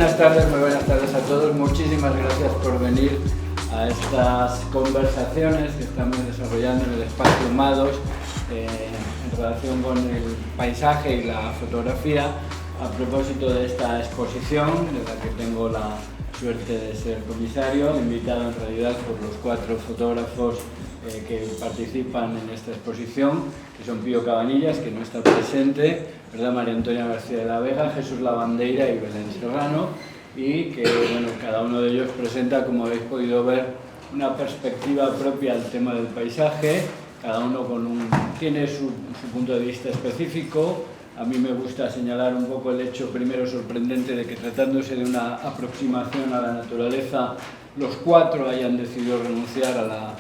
buenas tardes, muy buenas tardes a todos. Muchísimas gracias por venir a estas conversaciones que estamos desarrollando en el espacio MADOS en relación con el paisaje y la fotografía a propósito de esta exposición de la que tengo la suerte de ser comisario, invitado en realidad por los 4 fotógrafos que participan en esta exposición, que son Pío Cabanillas, que no está presente, ¿verdad? María Antonia García de la Vega, Jesús Lavandeira y Belén Serrano, y que bueno, cada uno de ellos presenta, como habéis podido ver, una perspectiva propia al tema del paisaje, cada uno tiene su punto de vista específico. A mí me gusta señalar un poco el hecho primero sorprendente de que, tratándose de una aproximación a la naturaleza, los 4 hayan decidido renunciar al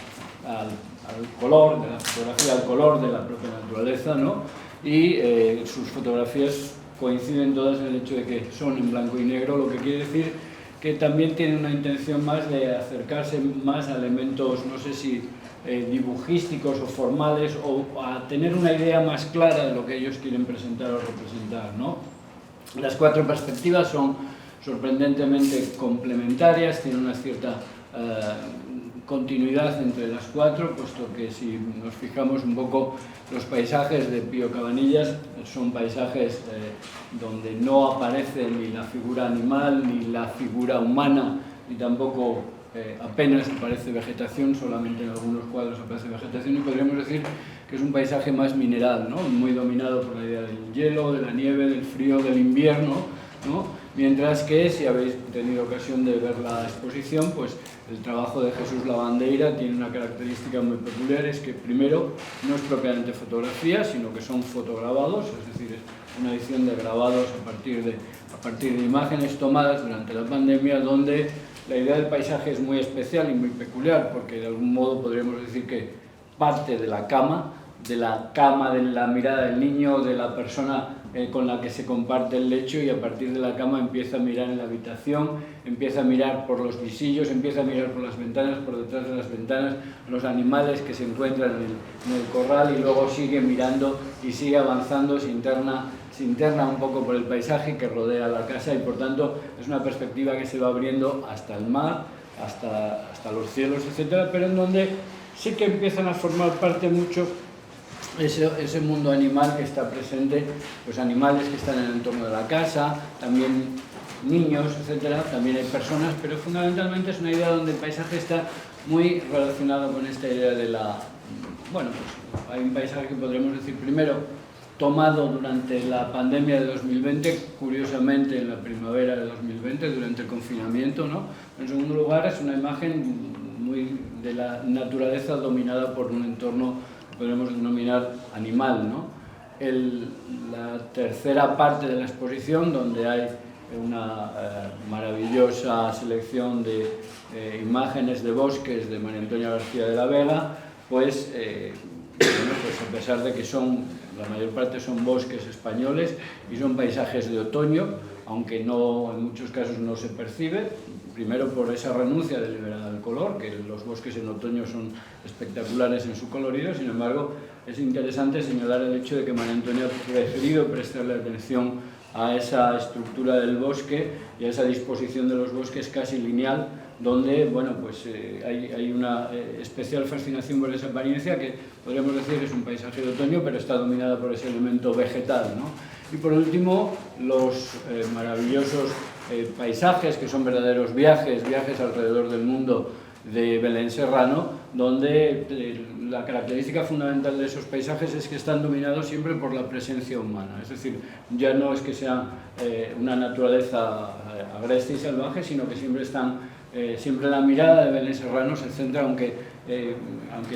color, de la fotografía, al color de la propia naturaleza, ¿no? Y sus fotografías coinciden todas en el hecho de que son en blanco y negro, lo que quiere decir que también tienen una intención más de acercarse más a elementos, no sé si dibujísticos o formales, o a tener una idea más clara de lo que ellos quieren presentar o representar, ¿no? Las 4 perspectivas son sorprendentemente complementarias, tienen una cierta continuidad entre las 4, puesto que si nos fijamos un poco, los paisajes de Pío Cabanillas son paisajes donde no aparece ni la figura animal ni la figura humana, ni tampoco apenas aparece vegetación, solamente en algunos cuadros aparece vegetación, y podríamos decir que es un paisaje más mineral, ¿no? Muy dominado por la idea del hielo, de la nieve, del frío, del invierno, ¿no? Mientras que, si habéis tenido ocasión de ver la exposición, pues el trabajo de Jesús Lavandeira tiene una característica muy peculiar, es que primero no es propiamente fotografía, sino que son fotograbados, es decir, es una edición de grabados a partir de imágenes tomadas durante la pandemia, donde la idea del paisaje es muy especial y muy peculiar, porque de algún modo podríamos decir que parte de la cama, de la mirada del niño, de la persona con la que se comparte el lecho, y a partir de la cama empieza a mirar en la habitación, empieza a mirar por los visillos, empieza a mirar por las ventanas, por detrás de las ventanas, los animales que se encuentran en el corral, y luego sigue mirando y sigue avanzando, se interna un poco por el paisaje que rodea la casa, y por tanto es una perspectiva que se va abriendo hasta el mar, hasta los cielos, etcétera, pero en donde sí que empiezan a formar parte mucho ese mundo animal que está presente, pues animales que están en el entorno de la casa, también niños, etcétera, también hay personas, pero fundamentalmente es una idea donde el paisaje está muy relacionado con esta idea de bueno, pues hay un paisaje que podremos decir primero tomado durante la pandemia de 2020, curiosamente en la primavera de 2020, durante el confinamiento, ¿no? En segundo lugar, es una imagen muy de la naturaleza dominada por un entorno podemos denominar animal, ¿no? La tercera parte de la exposición, donde hay una maravillosa selección de imágenes de bosques de María Antonia García de la Vega, pues, bueno, pues a pesar de que la mayor parte son bosques españoles y son paisajes de otoño, aunque en muchos casos no se percibe, primero por esa renuncia deliberada al color, que los bosques en otoño son espectaculares en su colorido. Sin embargo, es interesante señalar el hecho de que María Antonia ha preferido prestarle atención a esa estructura del bosque y a esa disposición de los bosques casi lineal, donde bueno, pues, hay una especial fascinación por esa apariencia que podríamos decir es un paisaje de otoño, pero está dominada por ese elemento vegetal, ¿no? Y por último, los maravillosos paisajes que son verdaderos viajes alrededor del mundo de Belén Serrano, donde la característica fundamental de esos paisajes es que están dominados siempre por la presencia humana, es decir, ya no es que sea una naturaleza agreste y salvaje, sino que siempre la mirada de Belén Serrano se centra, aunque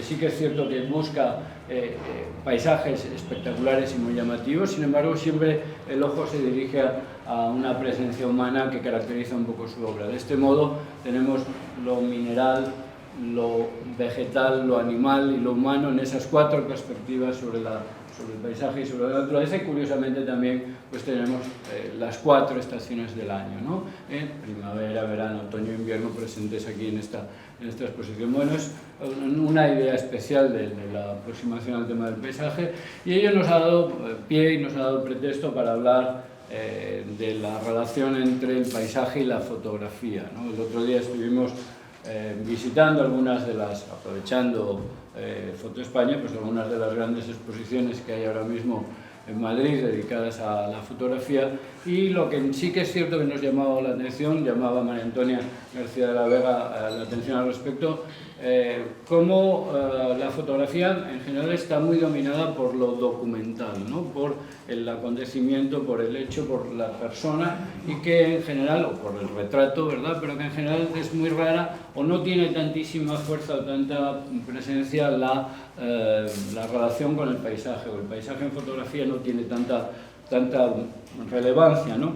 sí que es cierto que busca paisajes espectaculares y muy llamativos, sin embargo siempre el ojo se dirige a una presencia humana que caracteriza un poco su obra. De este modo tenemos lo mineral, lo vegetal, lo animal y lo humano en esas 4 perspectivas sobre el paisaje y sobre la naturaleza, y curiosamente también pues tenemos las 4 estaciones del año, ¿no? Primavera, verano, otoño, invierno presentes aquí en esta exposición. Bueno, es una idea especial de la aproximación al tema del paisaje, y ello nos ha dado pie y nos ha dado pretexto para hablar de la relación entre el paisaje y la fotografía, ¿no? El otro día estuvimos visitando algunas de las, aprovechando Foto España, pues algunas de las grandes exposiciones que hay ahora mismo en Madrid dedicadas a la fotografía, y lo que sí que es cierto que nos llamaba la atención, llamaba María Antonia García de la Vega la atención al respecto, cómo la fotografía en general está muy dominada por lo documental, ¿no? Por el acontecimiento, por el hecho, por la persona, y que en general, o por el retrato, ¿verdad? Pero que en general es muy rara o no tiene tantísima fuerza o tanta presencia la relación con el paisaje, o el paisaje en fotografía no tiene tanta relevancia, ¿no?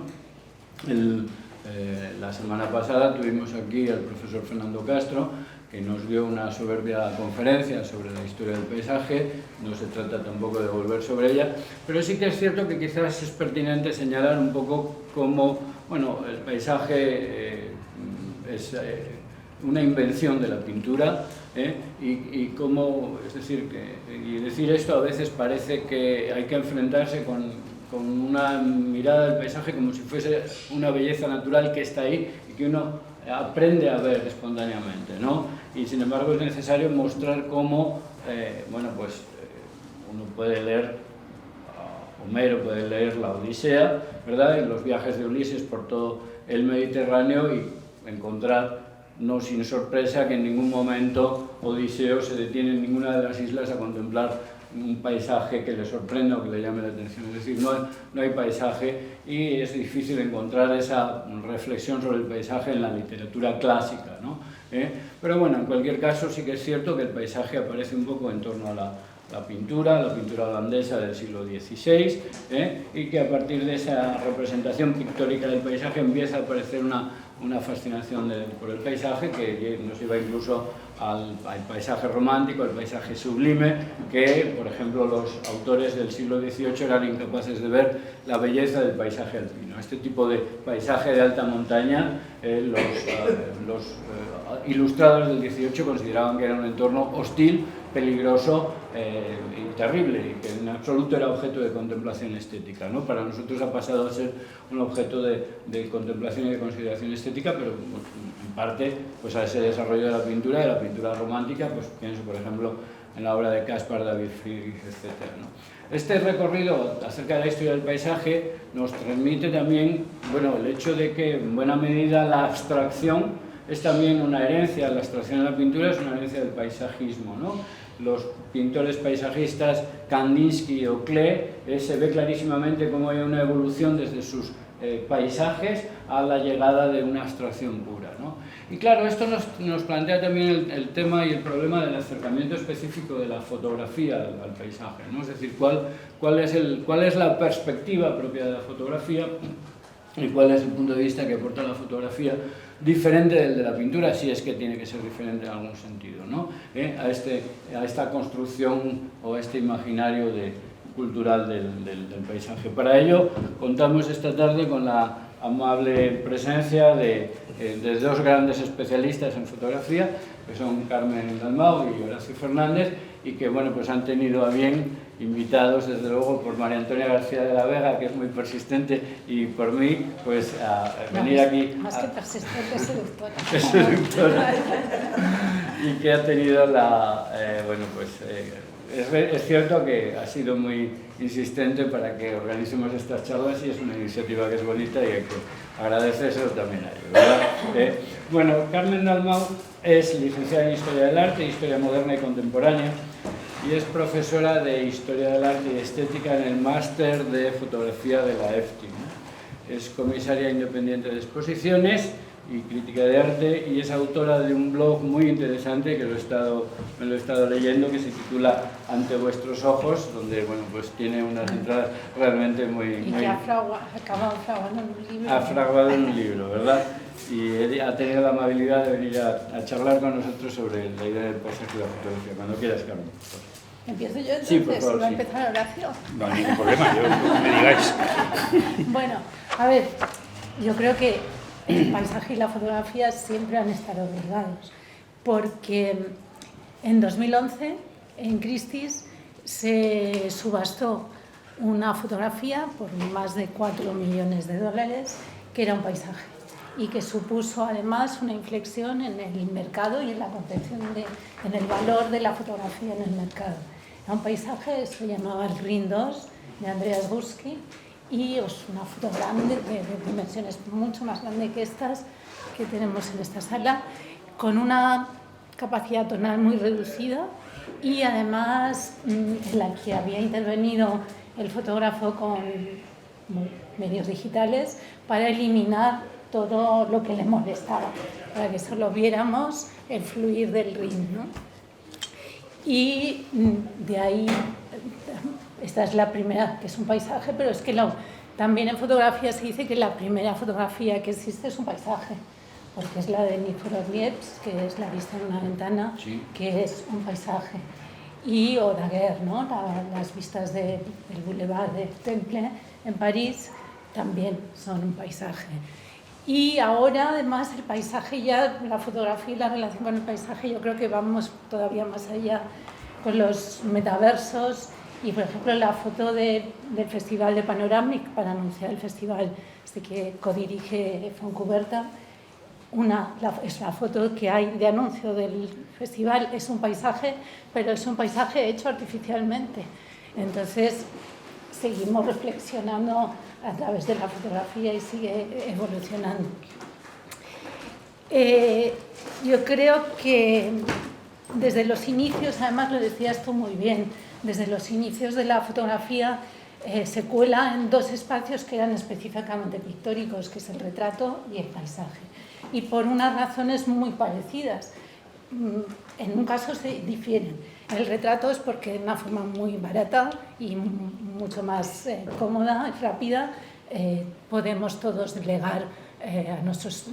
La semana pasada tuvimos aquí al profesor Fernando Castro, que nos dio una soberbia conferencia sobre la historia del paisaje. No se trata tampoco de volver sobre ella, pero sí que es cierto que quizás es pertinente señalar un poco cómo, bueno, el paisaje es una invención de la pintura, y cómo, es decir, y decir esto a veces parece que hay que enfrentarse con una mirada del paisaje como si fuese una belleza natural que está ahí y que uno aprende a ver espontáneamente, ¿no? Y sin embargo es necesario mostrar cómo, bueno, pues uno puede leer Homero, puede leer la Odisea, ¿verdad? En los viajes de Ulises por todo el Mediterráneo, y encontrar, no sin sorpresa, que en ningún momento Odiseo se detiene en ninguna de las islas a contemplar un paisaje que le sorprenda o que le llame la atención. Es decir, no hay paisaje, y es difícil encontrar esa reflexión sobre el paisaje en la literatura clásica, ¿no? Pero bueno, en cualquier caso sí que es cierto que el paisaje aparece un poco en torno a la pintura holandesa del siglo XVI, y que a partir de esa representación pictórica del paisaje empieza a aparecer una fascinación por el paisaje que nos lleva incluso al paisaje romántico, al paisaje sublime, que, por ejemplo, los autores del siglo XVIII eran incapaces de ver la belleza del paisaje alpino. Este tipo de paisaje de alta montaña, los ilustrados del XVIII consideraban que era un entorno hostil, peligroso y terrible, y que en absoluto era objeto de contemplación estética, ¿no? Para nosotros ha pasado a ser un objeto de contemplación y de consideración estética, pero en parte pues a ese desarrollo de la pintura romántica, pues pienso por ejemplo en la obra de Caspar David Friedrich, etc., ¿no? Este recorrido acerca de la historia del paisaje nos transmite también, bueno, el hecho de que en buena medida la abstracción es también una herencia. La abstracción en la pintura es una herencia del paisajismo, ¿no? Los pintores paisajistas Kandinsky o Klee, se ve clarísimamente cómo hay una evolución desde sus paisajes a la llegada de una abstracción pura, ¿no? Y claro, esto nos plantea también el tema y el problema del acercamiento específico de la fotografía al paisaje, ¿no? Es decir, cuál es la perspectiva propia de la fotografía y cuál es el punto de vista que aporta la fotografía diferente del de la pintura, si es que tiene que ser diferente en algún sentido, ¿no? A esta construcción o a este imaginario cultural del paisaje. Para ello contamos esta tarde con la amable presencia de dos grandes especialistas en fotografía, que son Carmen Dalmau y Horacio Fernández, y que, bueno, pues han tenido a bien, invitados desde luego por María Antonia García de la Vega, que es muy persistente, y por mí, pues a venir aquí. Más que persistente, seductora. Es seductora. Y que ha tenido bueno, pues es cierto que ha sido muy insistente para que organicemos estas charlas, y es una iniciativa que es bonita y hay que agradecérselo también a ellos, ¿verdad? Bueno, Carmen Dalmau es licenciada en Historia del Arte, Historia Moderna y Contemporánea, y es profesora de Historia del Arte y Estética en el Máster de Fotografía de la EFTI, ¿no? Es comisaria independiente de exposiciones y crítica de arte, y es autora de un blog muy interesante que me lo he estado leyendo, que se titula Ante vuestros ojos, donde, bueno, pues tiene unas entradas realmente muy... Y que ha acabado fraguando en un libro. Ha fraguado en un libro, ¿verdad? Y ha tenido la amabilidad de venir a charlar con nosotros sobre la idea del paisaje y la fotografía. Cuando quieras, Carmen. ¿Empiezo yo entonces? Sí, por favor, ¿Va a sí. empezar Horacio? No hay ningún problema, yo me digáis. Bueno, a ver, yo creo que el paisaje y la fotografía siempre han estado ligados, porque en 2011, en Christie's, se subastó una fotografía por más de 4 millones de dólares, que era un paisaje y que supuso además una inflexión en el mercado y en la concepción en el valor de la fotografía en el mercado. Era un paisaje, se llamaba el Ring 2 de Andreas Gursky, y es una foto grande, de dimensiones mucho más grandes que estas que tenemos en esta sala, con una capacidad tonal muy reducida y además en la que había intervenido el fotógrafo con medios digitales para eliminar todo lo que le molestaba, para que solo viéramos el fluir del ring, ¿no? Y de ahí, esta es la primera, que es un paisaje, pero es que también en fotografía se dice que la primera fotografía que existe es un paisaje, porque es la de Nikiforov Niepce, que es la vista en una ventana, sí, que es un paisaje. Y o Daguerre, ¿no? Las vistas del Boulevard del Temple en París también son un paisaje. Y ahora, además, el paisaje ya, la fotografía y la relación con el paisaje, yo creo que vamos todavía más allá con los metaversos. Y, por ejemplo, la foto del Festival de Panoramic, para anunciar el festival que codirige Fontcuberta, es la foto que hay de anuncio del festival, es un paisaje, pero es un paisaje hecho artificialmente. Entonces, seguimos reflexionando a través de la fotografía y sigue evolucionando. Yo creo que desde los inicios, además lo decías tú muy bien, desde los inicios de la fotografía se cuela en dos espacios que eran específicamente pictóricos, que es el retrato y el paisaje. Y por unas razones muy parecidas. En un caso se difieren. El retrato es porque de una forma muy barata y mucho más cómoda y rápida podemos todos legar a nuestros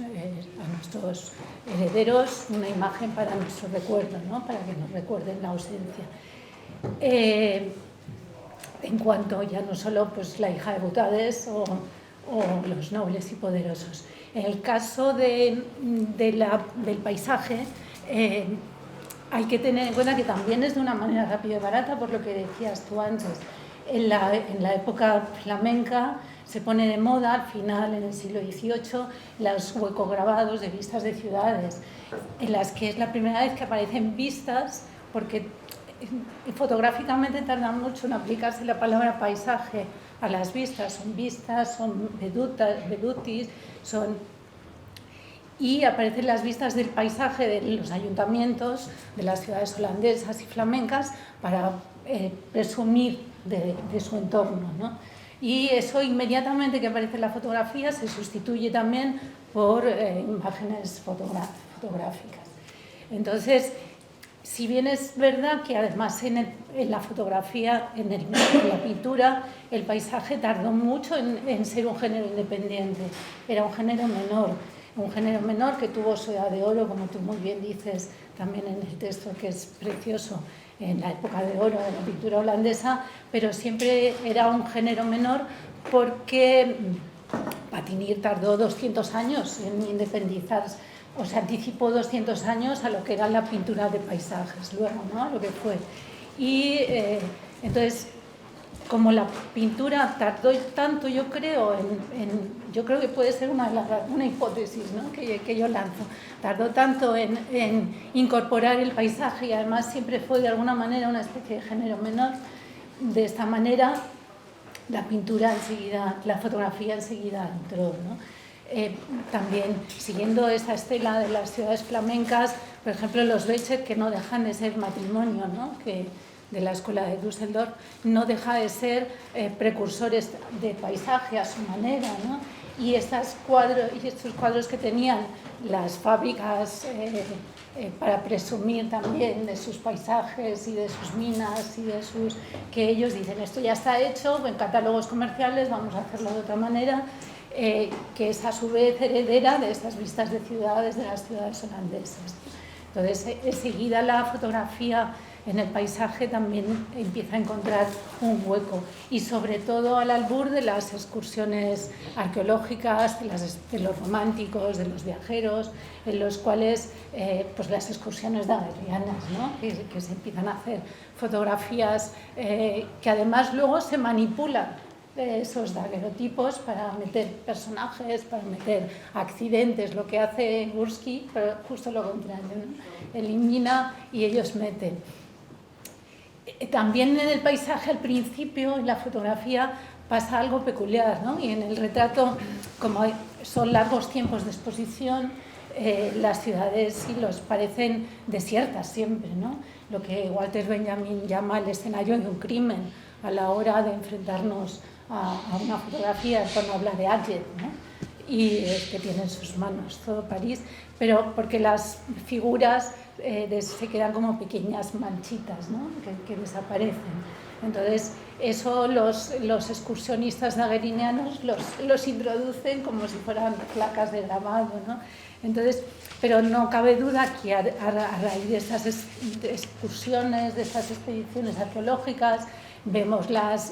herederos una imagen para nuestro recuerdo, ¿no? Para que nos recuerden la ausencia. En cuanto ya no solo pues, la hija de Butades o los nobles y poderosos. En el caso del paisaje, hay que tener en cuenta que también es de una manera rápida y barata, por lo que decías tú antes. En la época flamenca se pone de moda, al final, en el siglo XVIII, los huecograbados de vistas de ciudades, en las que es la primera vez que aparecen vistas, porque fotográficamente tarda mucho en aplicarse la palabra paisaje a las vistas, son vedutis, y aparecen las vistas del paisaje de los ayuntamientos de las ciudades holandesas y flamencas para presumir de su entorno, ¿no? Y eso inmediatamente que aparece en la fotografía se sustituye también por imágenes fotográficas. Entonces, si bien es verdad que además en la fotografía, en la pintura, el paisaje tardó mucho en ser un género independiente, era un género menor que tuvo su edad de oro, como tú muy bien dices también en el texto, que es precioso, en la época de oro de la pintura holandesa, pero siempre era un género menor porque Patinir tardó 200 años en independizarse, o se anticipó 200 años a lo que era la pintura de paisajes, luego, ¿no? Lo que fue. Y entonces, como la pintura tardó tanto, yo creo que puede ser una hipótesis, ¿no? que yo lanzo, tardó tanto en incorporar el paisaje y además siempre fue de alguna manera una especie de género menor. De esta manera, la pintura enseguida, la fotografía enseguida entró, ¿no? También siguiendo esa estela de las ciudades flamencas, por ejemplo los Becher, que no dejan de ser matrimonio, ¿no? Que de la escuela de Düsseldorf, no deja de ser precursores de paisaje a su manera, ¿no? Y estos cuadros que tenían las fábricas para presumir también de sus paisajes y de sus minas y de que ellos dicen esto ya está hecho en catálogos comerciales, vamos a hacerlo de otra manera, que es a su vez heredera de estas vistas de ciudades, de las ciudades holandesas. Entonces, enseguida la fotografía en el paisaje también empieza a encontrar un hueco, y sobre todo al albur de las excursiones arqueológicas, de los románticos, de los viajeros, en los cuales pues las excursiones daguerrianas, ¿no? que se empiezan a hacer fotografías que además luego se manipulan esos daguerrotipos para meter personajes, para meter accidentes, lo que hace Gursky, pero justo lo contrario, ¿no? Elimina y ellos meten. También en el paisaje al principio, en la fotografía, pasa algo peculiar, ¿no? Y en el retrato, como son largos tiempos de exposición, las ciudades sí los parecen desiertas siempre, ¿no? Lo que Walter Benjamin llama el escenario de un crimen a la hora de enfrentarnos a una fotografía cuando habla de Adjet, ¿no? Y que tiene en sus manos todo París, pero porque las figuras se quedan como pequeñas manchitas, ¿no? que desaparecen. Entonces, eso los excursionistas daguerrinianos los introducen como si fueran placas de grabado, ¿no? Entonces, pero no cabe duda que a raíz de estas excursiones, de estas expediciones arqueológicas,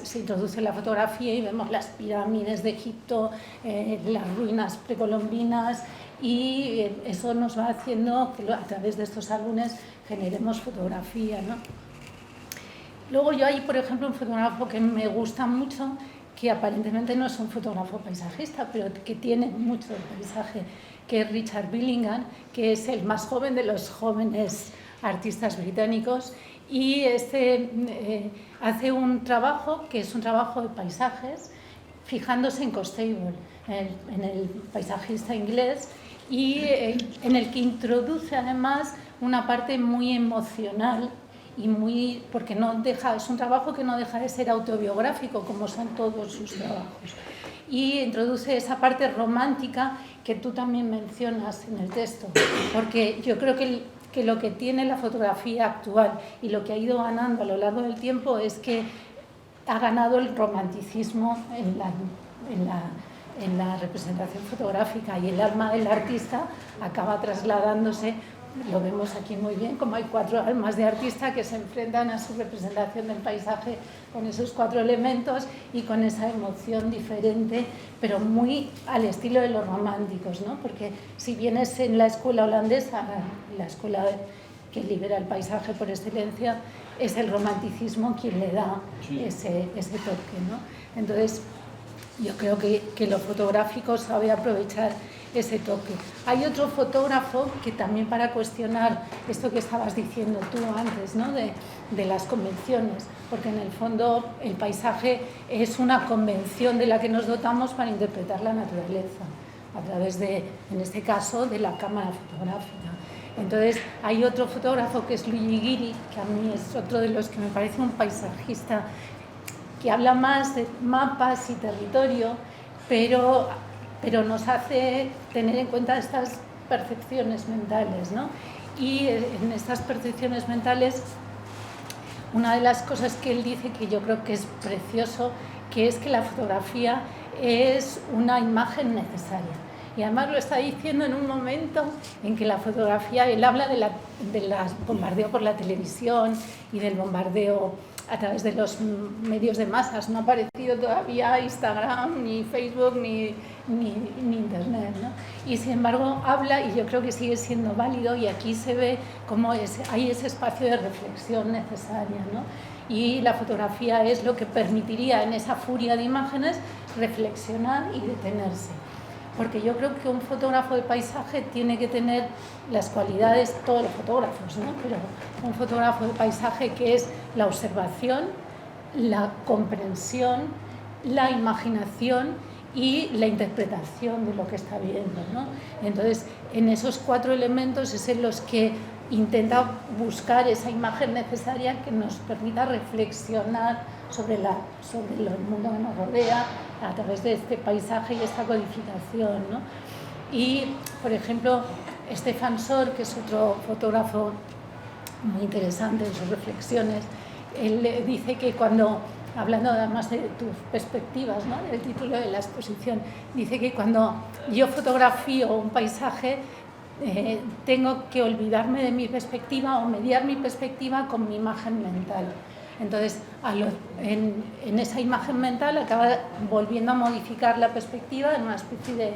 se introduce la fotografía y vemos las pirámides de Egipto, las ruinas precolombinas, y eso nos va haciendo que a través de estos álbumes generemos fotografía, ¿no? Luego yo hay, por ejemplo, un fotógrafo que me gusta mucho, que aparentemente no es un fotógrafo paisajista, pero que tiene mucho de paisaje, que es Richard Billingham, que es el más joven de los jóvenes artistas británicos, y hace un trabajo que es un trabajo de paisajes, fijándose en Constable, en el paisajista inglés, y en el que introduce además una parte muy emocional, y porque es un trabajo que no deja de ser autobiográfico, como son todos sus trabajos. Y introduce esa parte romántica que tú también mencionas en el texto, porque yo creo que lo que tiene la fotografía actual y lo que ha ido ganando a lo largo del tiempo es que ha ganado el romanticismo en la representación fotográfica, y el alma del artista acaba trasladándose. Lo vemos aquí muy bien, como hay 4 almas de artista que se enfrentan a su representación del paisaje con esos 4 elementos y con esa emoción diferente, pero muy al estilo de los románticos, ¿no? Porque si vienes en la escuela holandesa, la escuela que libera el paisaje por excelencia, es el romanticismo quien le da ese toque, ¿no? Entonces, yo creo que lo fotográfico sabe aprovechar ese toque. Hay otro fotógrafo que también, para cuestionar esto que estabas diciendo tú antes, ¿no? de las convenciones, porque en el fondo el paisaje es una convención de la que nos dotamos para interpretar la naturaleza, a través en este caso, de la cámara fotográfica. Entonces, hay otro fotógrafo que es Luigi Ghiri, que a mí es otro de los que me parece un paisajista que habla más de mapas y territorio, pero nos hace tener en cuenta estas percepciones mentales, ¿no? Y en estas percepciones mentales, una de las cosas que él dice, que yo creo que es precioso, que es que la fotografía es una imagen necesaria. Y además lo está diciendo en un momento en que la fotografía, él habla del bombardeo por la televisión y del bombardeo a través de los medios de masas. No ha aparecido todavía Instagram, ni Facebook, ni Internet, ¿no? Y sin embargo habla, y yo creo que sigue siendo válido, y aquí se ve cómo hay ese espacio de reflexión necesaria, ¿no? Y la fotografía es lo que permitiría, en esa furia de imágenes, reflexionar y detenerse. Porque yo creo que un fotógrafo de paisaje tiene que tener las cualidades, todos los fotógrafos, ¿no? Pero un fotógrafo de paisaje, que es la observación, la comprensión, la imaginación y la interpretación de lo que está viendo, ¿no? Entonces, en esos 4 elementos es en los que intenta buscar esa imagen necesaria que nos permita reflexionar sobre el mundo que nos rodea a través de este paisaje y esta codificación, ¿no? Y, por ejemplo, Stefan Sor, que es otro fotógrafo muy interesante en sus reflexiones, él dice que hablando además de tus perspectivas, ¿no? Del título de la exposición, dice que cuando yo fotografío un paisaje, tengo que olvidarme de mi perspectiva o mediar mi perspectiva con mi imagen mental. Entonces, en esa imagen mental acaba volviendo a modificar la perspectiva en una especie de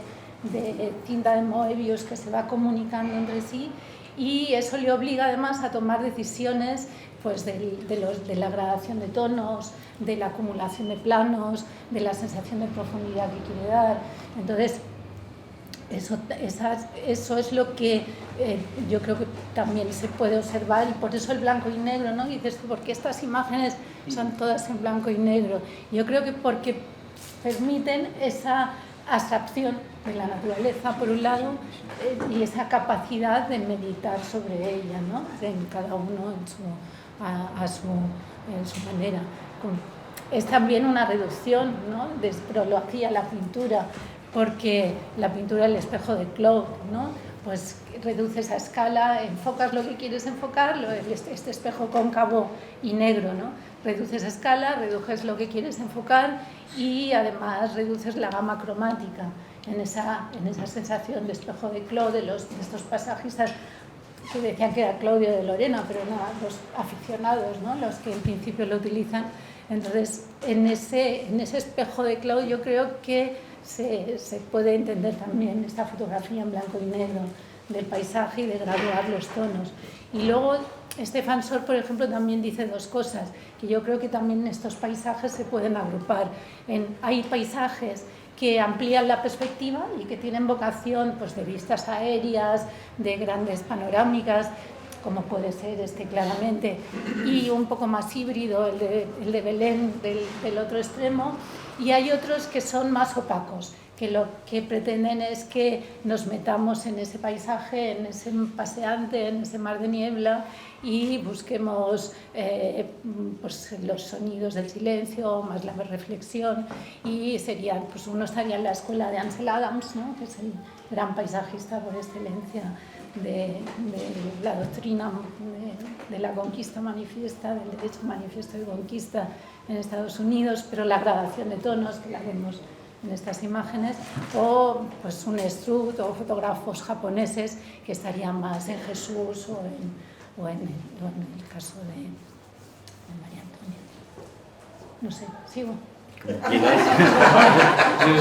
cinta de Moebius que se va comunicando entre sí, y eso le obliga además a tomar decisiones pues, de la gradación de tonos, de la acumulación de planos, de la sensación de profundidad que quiere dar. Entonces, eso es lo que yo creo que también se puede observar, y por eso el blanco y negro, ¿no? Y dices, ¿por qué estas imágenes son todas en blanco y negro? Yo creo que porque permiten esa abstracción de la naturaleza, por un lado, y esa capacidad de meditar sobre ella, ¿no? En cada uno a su manera. Es también una reducción, ¿no? Pero lo hacía la pintura, porque la pintura El espejo de Claude, ¿no? Pues reduces a escala, enfocas lo que quieres enfocar, este espejo cóncavo y negro, ¿no? Reduces a escala, reduces lo que quieres enfocar y además reduces la gama cromática en esa sensación de espejo de Claude, de estos pasajistas que decían que era Claudio de Lorena, pero no, los aficionados, ¿no? Los que en principio lo utilizan. Entonces, en ese espejo de Claude yo creo que se puede entender también esta fotografía en blanco y negro del paisaje y de graduar los tonos. Y luego Stefan Sor, por ejemplo, también dice dos cosas, que yo creo que también estos paisajes se pueden agrupar. Hay paisajes que amplían la perspectiva y que tienen vocación pues, de vistas aéreas, de grandes panorámicas, como puede ser claramente, y un poco más híbrido, el de Belén del otro extremo, y hay otros que son más opacos, que lo que pretenden es que nos metamos en ese paisaje, en ese paseante, en ese mar de niebla, y busquemos pues, los sonidos del silencio, más la reflexión, y serían, pues uno estaría en la escuela de Ansel Adams, ¿no? Que es el gran paisajista por excelencia de la doctrina de la conquista manifiesta, del derecho manifiesto de conquista en Estados Unidos, pero la gradación de tonos que la vemos en estas imágenes, o pues un Struth o fotógrafos japoneses que estarían más en Jesús o en el caso de María Antonia. No sé, sigo. Yo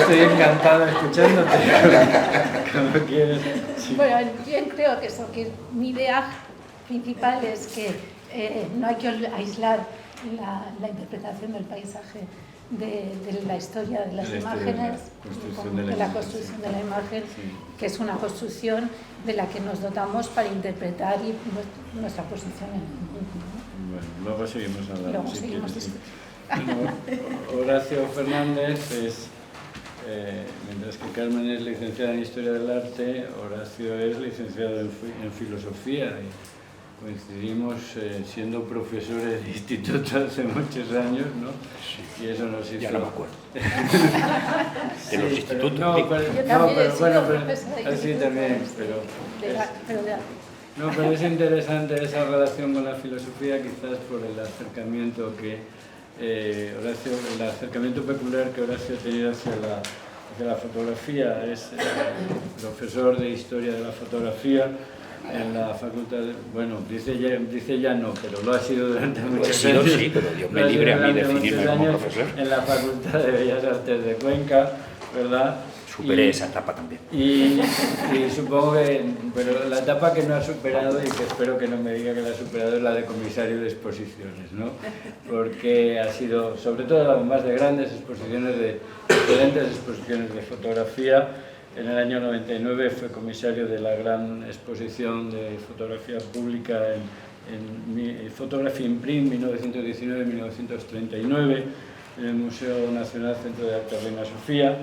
estoy encantado escuchándote. Cuando quieras. Sí. Bueno, yo creo que mi idea principal es que no hay que aislar la interpretación del paisaje de la historia de las imágenes, de la construcción de la imagen, sí, que es una construcción de la que nos dotamos para interpretar nuestra posición en el mundo, ¿no? Bueno, luego seguimos hablando. Luego seguimos Bueno, Horacio Fernández mientras que Carmen es licenciada en Historia del Arte, Horacio es licenciado en Filosofía, y coincidimos siendo profesores de instituto hace muchos años, ¿no? Sí. Y eso nos hizo... Ya no me acuerdo. Sí, de los institutos. No, pero, yo también he sido pero profesora de así instituto, también, pero es interesante esa relación con la filosofía, quizás por el acercamiento Horacio, el acercamiento peculiar que Horacio ha tenido hacia la fotografía. Es profesor de Historia de la Fotografía en la facultad bueno, dice ya no, pero lo ha sido durante muchos años. Sí, pero Dios me libre a mí de definirme como profesor. En la Facultad de Bellas Artes de Cuenca, ¿verdad? Superé esa etapa también. Y supongo que, pero la etapa que no ha superado, y que espero que no me diga que la ha superado, es la de comisario de exposiciones, ¿no? Porque ha sido, sobre todo, además de grandes exposiciones, de excelentes exposiciones de fotografía. En el año 99 fue comisario de la gran exposición de fotografía pública en Photography in Print 1919-1939 en el Museo Nacional Centro de Arte Reina Sofía.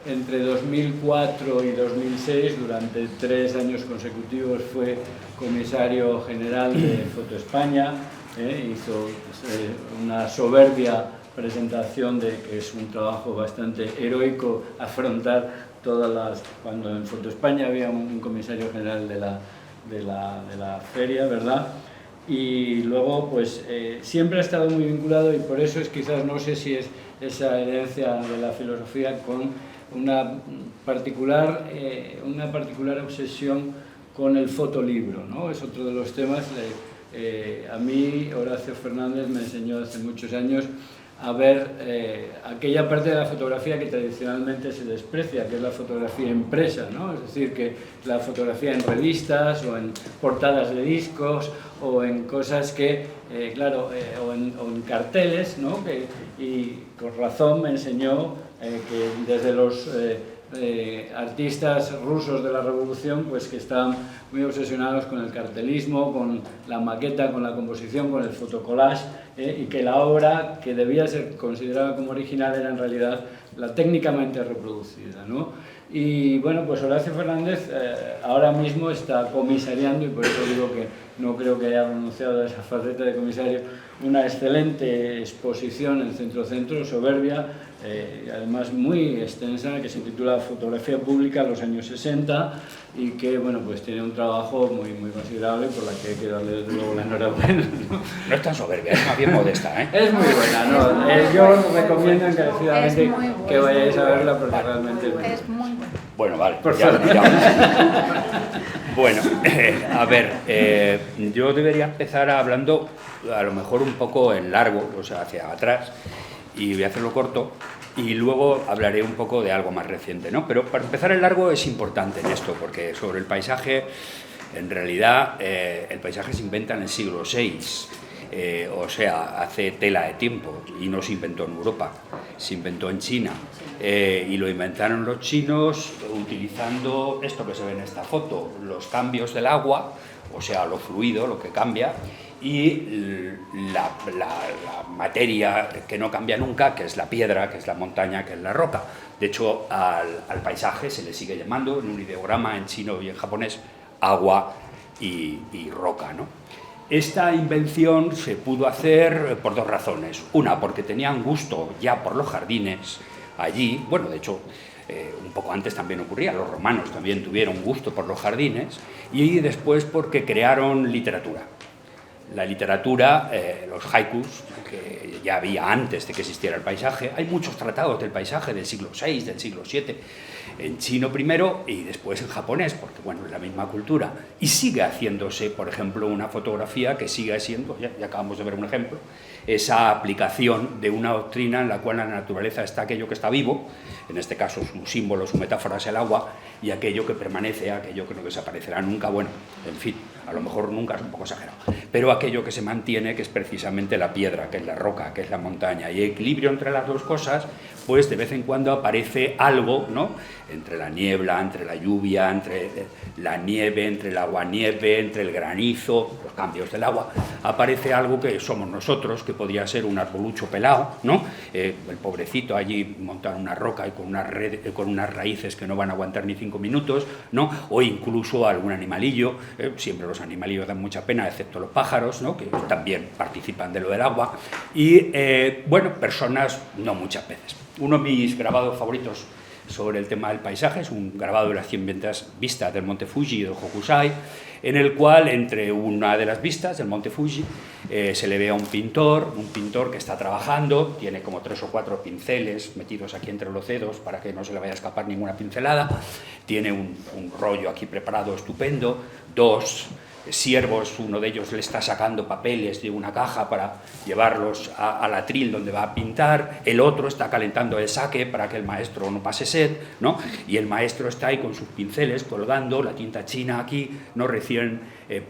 Entre 2004 y 2006, durante 3 años consecutivos, fue comisario general de Foto España. Hizo una soberbia presentación de que es un trabajo bastante heroico afrontar cuando en Foto España había un comisario general de la feria, ¿verdad? Y luego, pues, siempre ha estado muy vinculado, y por eso es quizás, no sé si es esa herencia de la filosofía, con una particular obsesión con el fotolibro, ¿no? Es otro de los temas. A mí Horacio Fernández me enseñó hace muchos años a ver aquella parte de la fotografía que tradicionalmente se desprecia, que es la fotografía impresa, ¿no? Es decir, que la fotografía en revistas o en portadas de discos o en cosas que, claro, o en carteles, ¿no? Y con razón me enseñó que desde los artistas rusos de la Revolución, pues que estaban muy obsesionados con el cartelismo, con la maqueta, con la composición, con el fotocollage, y que la obra que debía ser considerada como original era en realidad la técnicamente reproducida, ¿no? Y bueno, pues Horacio Fernández ahora mismo está comisariando, y por eso digo que no creo que haya renunciado a esa faceta de comisario, una excelente exposición en Centro-Centro, soberbia, además muy extensa, que se titula Fotografía Pública en los años 60 y que, bueno, pues tiene un trabajo muy, muy considerable por la que hay que darle desde luego la enhorabuena, ¿no? No es tan soberbia, es más bien modesta, ¿eh? Es muy buena, ¿no? Yo os recomiendo encarecidamente que vayáis a verla porque realmente es muy buena. Bueno, vale. Por favor. Bueno, a ver, yo debería empezar hablando a lo mejor un poco en largo, o sea, hacia atrás, y voy a hacerlo corto, y luego hablaré un poco de algo más reciente, ¿no? Pero para empezar en largo es importante en esto, porque sobre el paisaje, en realidad, el paisaje se inventa en el siglo VI, o sea, hace tela de tiempo, y no se inventó en Europa, se inventó en China, y lo inventaron los chinos utilizando esto que se ve en esta foto, los cambios del agua, o sea, lo fluido, lo que cambia, y la materia que no cambia nunca, que es la piedra, que es la montaña, que es la roca. De hecho, al paisaje se le sigue llamando, en un ideograma en chino y en japonés, agua y roca, ¿no? Esta invención se pudo hacer por dos razones. Una, porque tenían gusto ya por los jardines allí. Bueno, de hecho, un poco antes también ocurría, los romanos también tuvieron gusto por los jardines. Y después porque crearon literatura. La literatura, los haikus, que ya había antes de que existiera el paisaje. Hay muchos tratados del paisaje del siglo VI, del siglo VII, en chino primero y después en japonés, porque bueno, es la misma cultura. Y sigue haciéndose, por ejemplo, una fotografía que sigue siendo, ya acabamos de ver un ejemplo, esa aplicación de una doctrina en la cual la naturaleza está aquello que está vivo, en este caso su símbolo, su metáfora es el agua, y aquello que permanece, aquello que no desaparecerá nunca, bueno, en fin, a lo mejor nunca es un poco exagerado, pero aquello que se mantiene, que es precisamente la piedra, que es la roca, que es la montaña, y el equilibrio entre las dos cosas, pues de vez en cuando aparece algo, ¿no? Entre la niebla, entre la lluvia, entre la nieve, entre el aguanieve, entre el granizo, los cambios del agua, aparece algo que somos nosotros, que podría ser un arbolucho pelado, ¿no? El pobrecito allí montado en una roca y con unas raíces que no van a aguantar ni 5 minutos, ¿no? O incluso algún animalillo, siempre los animalillos dan mucha pena, excepto los pájaros, ¿no? Que también participan de lo del agua, y, bueno, personas no muchas veces. Uno de mis grabados favoritos sobre el tema del paisaje es un grabado de las 100 vistas del Monte Fuji de Hokusai, en el cual, entre una de las vistas del Monte Fuji, se le ve a un pintor que está trabajando, tiene como 3 o 4 pinceles metidos aquí entre los dedos para que no se le vaya a escapar ninguna pincelada, tiene un rollo aquí preparado estupendo, 2 siervos, uno de ellos le está sacando papeles de una caja para llevarlos al atril donde va a pintar, el otro está calentando el sake para que el maestro no pase sed, ¿no? Y el maestro está ahí con sus pinceles colgando, la tinta china aquí, ¿no? Recién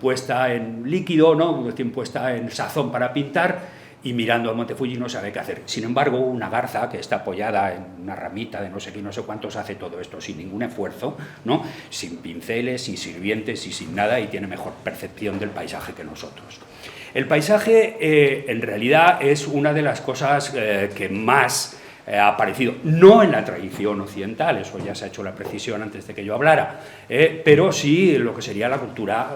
puesta en líquido, ¿no? Recién puesta en sazón para pintar, y mirando al Monte Fuji no sabe qué hacer. Sin embargo, una garza que está apoyada en una ramita de no sé qué, no sé cuántos, hace todo esto sin ningún esfuerzo, ¿no? Sin pinceles, sin sirvientes y sin nada, y tiene mejor percepción del paisaje que nosotros. El paisaje, en realidad, es una de las cosas que más ha aparecido, no en la tradición occidental, eso ya se ha hecho la precisión antes de que yo hablara, pero sí en lo que sería la cultura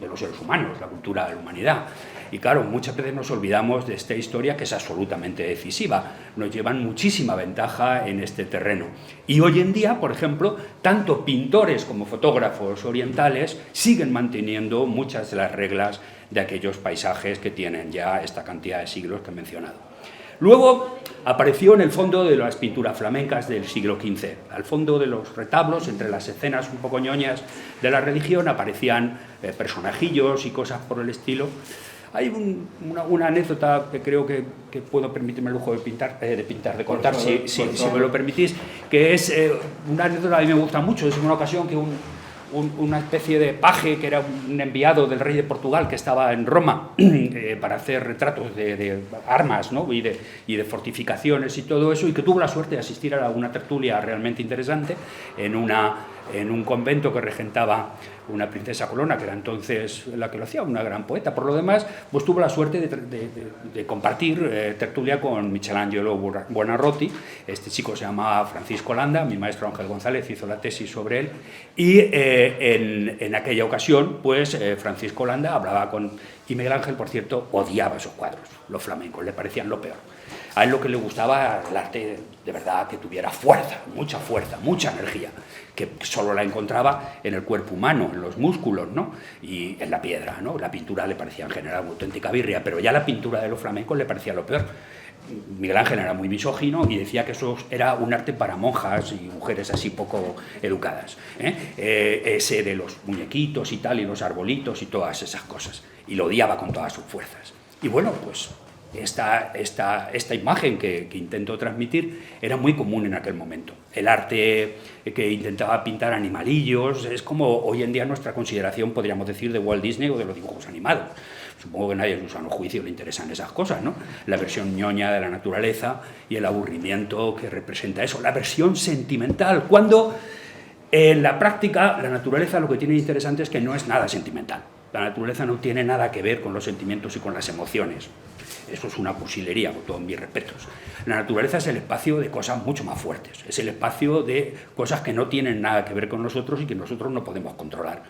de los seres humanos, la cultura de la humanidad. Y claro, muchas veces nos olvidamos de esta historia que es absolutamente decisiva, nos llevan muchísima ventaja en este terreno. Y hoy en día, por ejemplo, tanto pintores como fotógrafos orientales siguen manteniendo muchas de las reglas de aquellos paisajes que tienen ya esta cantidad de siglos que he mencionado. Luego apareció en el fondo de las pinturas flamencas del siglo XV, al fondo de los retablos, entre las escenas un poco ñoñas de la religión, aparecían personajillos y cosas por el estilo. Hay una anécdota que creo que puedo permitirme el lujo de contar, si me lo permitís, que es una anécdota que a mí me gusta mucho. Es una ocasión que una especie de paje, que era un enviado del rey de Portugal, que estaba en Roma para hacer retratos de armas, ¿no? y de fortificaciones y todo eso, y que tuvo la suerte de asistir a una tertulia realmente interesante en un convento que regentaba una princesa Colonna, que era entonces la que lo hacía, una gran poeta. Por lo demás, pues tuvo la suerte de compartir tertulia con Michelangelo Buonarroti. Este chico se llamaba Francisco Landa, mi maestro Ángel González hizo la tesis sobre él, y en aquella ocasión, pues Francisco Landa hablaba con... Y Miguel Ángel, por cierto, odiaba esos cuadros, los flamencos, le parecían lo peor. A él lo que le gustaba el arte de verdad, que tuviera fuerza, mucha energía, que solo la encontraba en el cuerpo humano, en los músculos, ¿no? Y en la piedra, ¿no? La pintura le parecía en general una auténtica birria, pero ya la pintura de los flamencos le parecía lo peor. Miguel Ángel era muy misógino y decía que eso era un arte para monjas y mujeres así poco educadas, ese de los muñequitos y tal, y los arbolitos y todas esas cosas, y lo odiaba con todas sus fuerzas. Y bueno, pues esta imagen que intento transmitir era muy común en aquel momento. El arte que intentaba pintar animalillos es como hoy en día nuestra consideración, podríamos decir, de Walt Disney o de los dibujos animados. Supongo que nadie en su sano juicio le interesan esas cosas, ¿no? La versión ñoña de la naturaleza y el aburrimiento que representa eso, la versión sentimental, cuando en la práctica la naturaleza lo que tiene de interesante es que no es nada sentimental. La naturaleza no tiene nada que ver con los sentimientos y con las emociones. Eso es una cursilería, con todos mis respetos. La naturaleza es el espacio de cosas mucho más fuertes, es el espacio de cosas que no tienen nada que ver con nosotros y que nosotros no podemos controlar.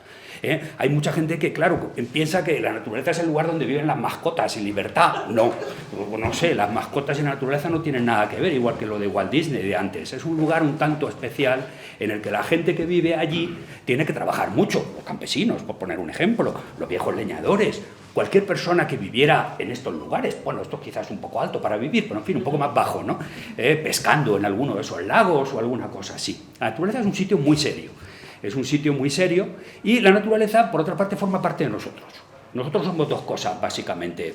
Hay mucha gente que, claro, piensa que la naturaleza es el lugar donde viven las mascotas y libertad. No sé, las mascotas y la naturaleza no tienen nada que ver, igual que lo de Walt Disney de antes. Es un lugar un tanto especial en el que la gente que vive allí tiene que trabajar mucho. Los campesinos, por poner un ejemplo, los viejos leñadores, cualquier persona que viviera en estos lugares, bueno, esto quizás es un poco alto para vivir, pero en fin, un poco más bajo, ¿no? Pescando en alguno de esos lagos o alguna cosa así. La naturaleza es un sitio muy serio. Es un sitio muy serio y la naturaleza, por otra parte, forma parte de nosotros. Nosotros somos dos cosas, básicamente.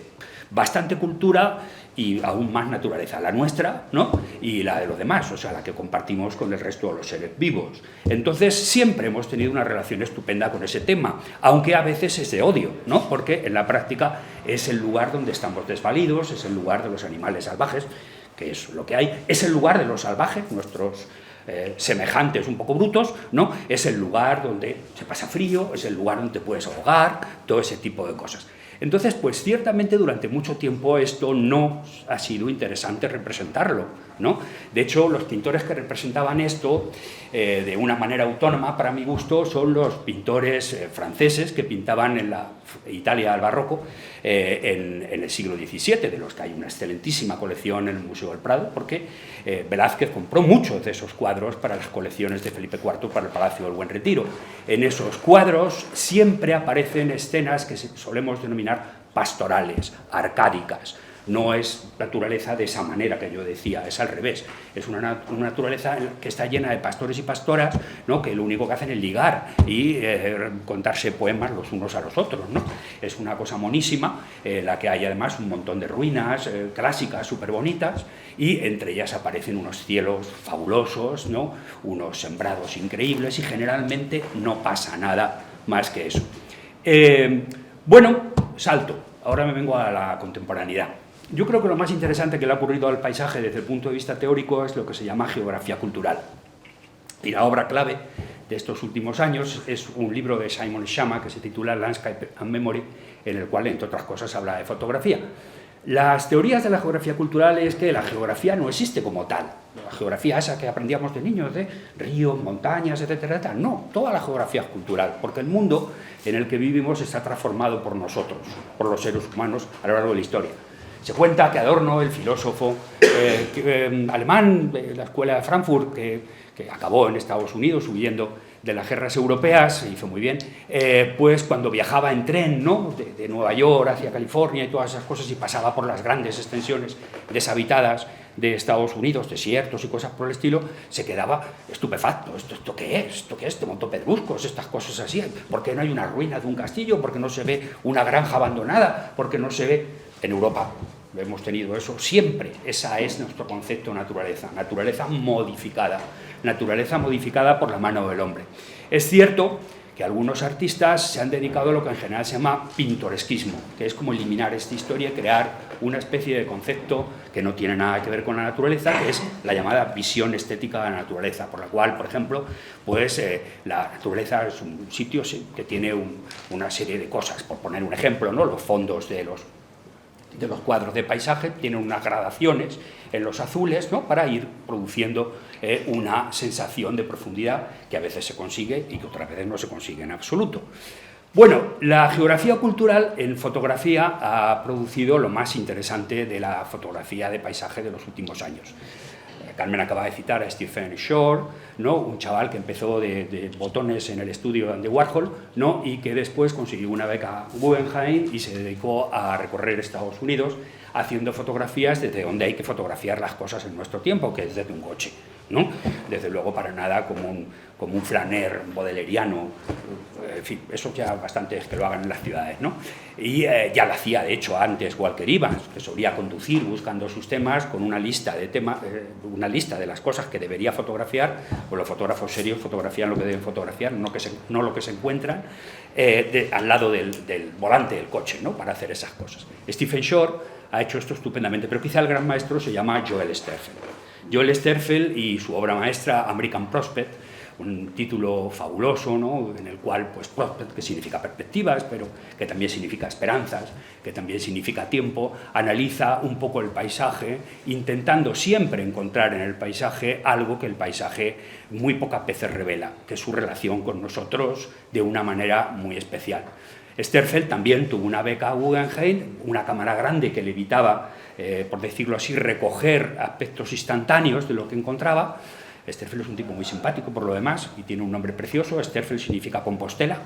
Bastante cultura y aún más naturaleza. La nuestra, ¿no? Y la de los demás, o sea, la que compartimos con el resto de los seres vivos. Entonces, siempre hemos tenido una relación estupenda con ese tema, aunque a veces es de odio, ¿no? Porque en la práctica es el lugar donde estamos desvalidos, es el lugar de los animales salvajes, que es lo que hay, es el lugar de los salvajes, nuestros semejantes un poco brutos, ¿no? Es el lugar donde se pasa frío, es el lugar donde te puedes ahogar, todo ese tipo de cosas. Entonces, pues ciertamente durante mucho tiempo esto no ha sido interesante representarlo, ¿no? De hecho, los pintores que representaban esto de una manera autónoma, para mi gusto, son los pintores franceses que pintaban en la Italia al barroco en el siglo XVII, de los que hay una excelentísima colección en el Museo del Prado, porque Velázquez compró muchos de esos cuadros para las colecciones de Felipe IV para el Palacio del Buen Retiro. En esos cuadros siempre aparecen escenas que solemos denominar pastorales, arcádicas. No es naturaleza de esa manera que yo decía, es al revés. Es una naturaleza que está llena de pastores y pastoras, ¿no? Que lo único que hacen es ligar y contarse poemas los unos a los otros, ¿no? Es una cosa monísima, la que hay además un montón de ruinas clásicas súper bonitas y entre ellas aparecen unos cielos fabulosos, ¿no? Unos sembrados increíbles y generalmente no pasa nada más que eso. Bueno, salto. Ahora me vengo a la contemporaneidad. Yo creo que lo más interesante que le ha ocurrido al paisaje desde el punto de vista teórico es lo que se llama geografía cultural. Y la obra clave de estos últimos años es un libro de Simon Schama que se titula Landscape and Memory, en el cual, entre otras cosas, habla de fotografía. Las teorías de la geografía cultural es que la geografía no existe como tal. La geografía esa que aprendíamos de niños, de ríos, montañas, etcétera, etcétera. No, toda la geografía es cultural, porque el mundo en el que vivimos está transformado por nosotros, por los seres humanos a lo largo de la historia. Se cuenta que Adorno, el filósofo alemán de la escuela de Frankfurt, que acabó en Estados Unidos huyendo de las guerras europeas, se hizo muy bien, pues cuando viajaba en tren, ¿no? de Nueva York hacia California y todas esas cosas y pasaba por las grandes extensiones deshabitadas de Estados Unidos, desiertos y cosas por el estilo, se quedaba estupefacto. ¿Esto qué es? ¿Esto qué es? Este montón de pedruscos, estas cosas así. ¿Por qué no hay una ruina de un castillo? ¿Por qué no se ve una granja abandonada? ¿Por qué no se ve...? En Europa hemos tenido eso siempre. Ese es nuestro concepto de naturaleza. Naturaleza modificada por la mano del hombre. Es cierto que algunos artistas se han dedicado a lo que en general se llama pintoresquismo, que es como eliminar esta historia y crear una especie de concepto que no tiene nada que ver con la naturaleza, que es la llamada visión estética de la naturaleza, por la cual, por ejemplo, pues la naturaleza es un sitio que tiene una serie de cosas. Por poner un ejemplo, ¿no? Los fondos de los cuadros de paisaje tienen unas gradaciones en los azules, ¿no? Para ir produciendo una sensación de profundidad que a veces se consigue y que otras veces no se consigue en absoluto. Bueno, la geografía cultural en fotografía ha producido lo más interesante de la fotografía de paisaje de los últimos años. Carmen acaba de citar a Stephen Shore, ¿no? Un chaval que empezó de botones en el estudio de Andy Warhol, ¿no? Y que después consiguió una beca Guggenheim y se dedicó a recorrer Estados Unidos haciendo fotografías desde donde hay que fotografiar las cosas en nuestro tiempo, que es desde un coche, ¿no? Desde luego para nada como un flaner bodeleriano, en fin, eso ya bastante es que lo hagan en las ciudades, ¿no? Y ya lo hacía, de hecho, antes Walker Evans, que solía conducir buscando sus temas con una lista de temas, una lista de las cosas que debería fotografiar, pues los fotógrafos serios fotografían lo que deben fotografiar, no lo que se encuentran al lado del volante del coche, ¿no? Para hacer esas cosas. Stephen Shore ha hecho esto estupendamente, pero quizá el gran maestro se llama Joel Sterfeld. Joel Sterfeld y su obra maestra American Prospect, un título fabuloso, ¿no? En el cual, pues, prospect, que significa perspectivas, pero que también significa esperanzas, que también significa tiempo, analiza un poco el paisaje, intentando siempre encontrar en el paisaje algo que el paisaje muy pocas veces revela, que es su relación con nosotros de una manera muy especial. Sterfeld también tuvo una beca Guggenheim, una cámara grande que le evitaba, por decirlo así, recoger aspectos instantáneos de lo que encontraba. Sterfeld es un tipo muy simpático por lo demás y tiene un nombre precioso. Sterfeld significa Compostela,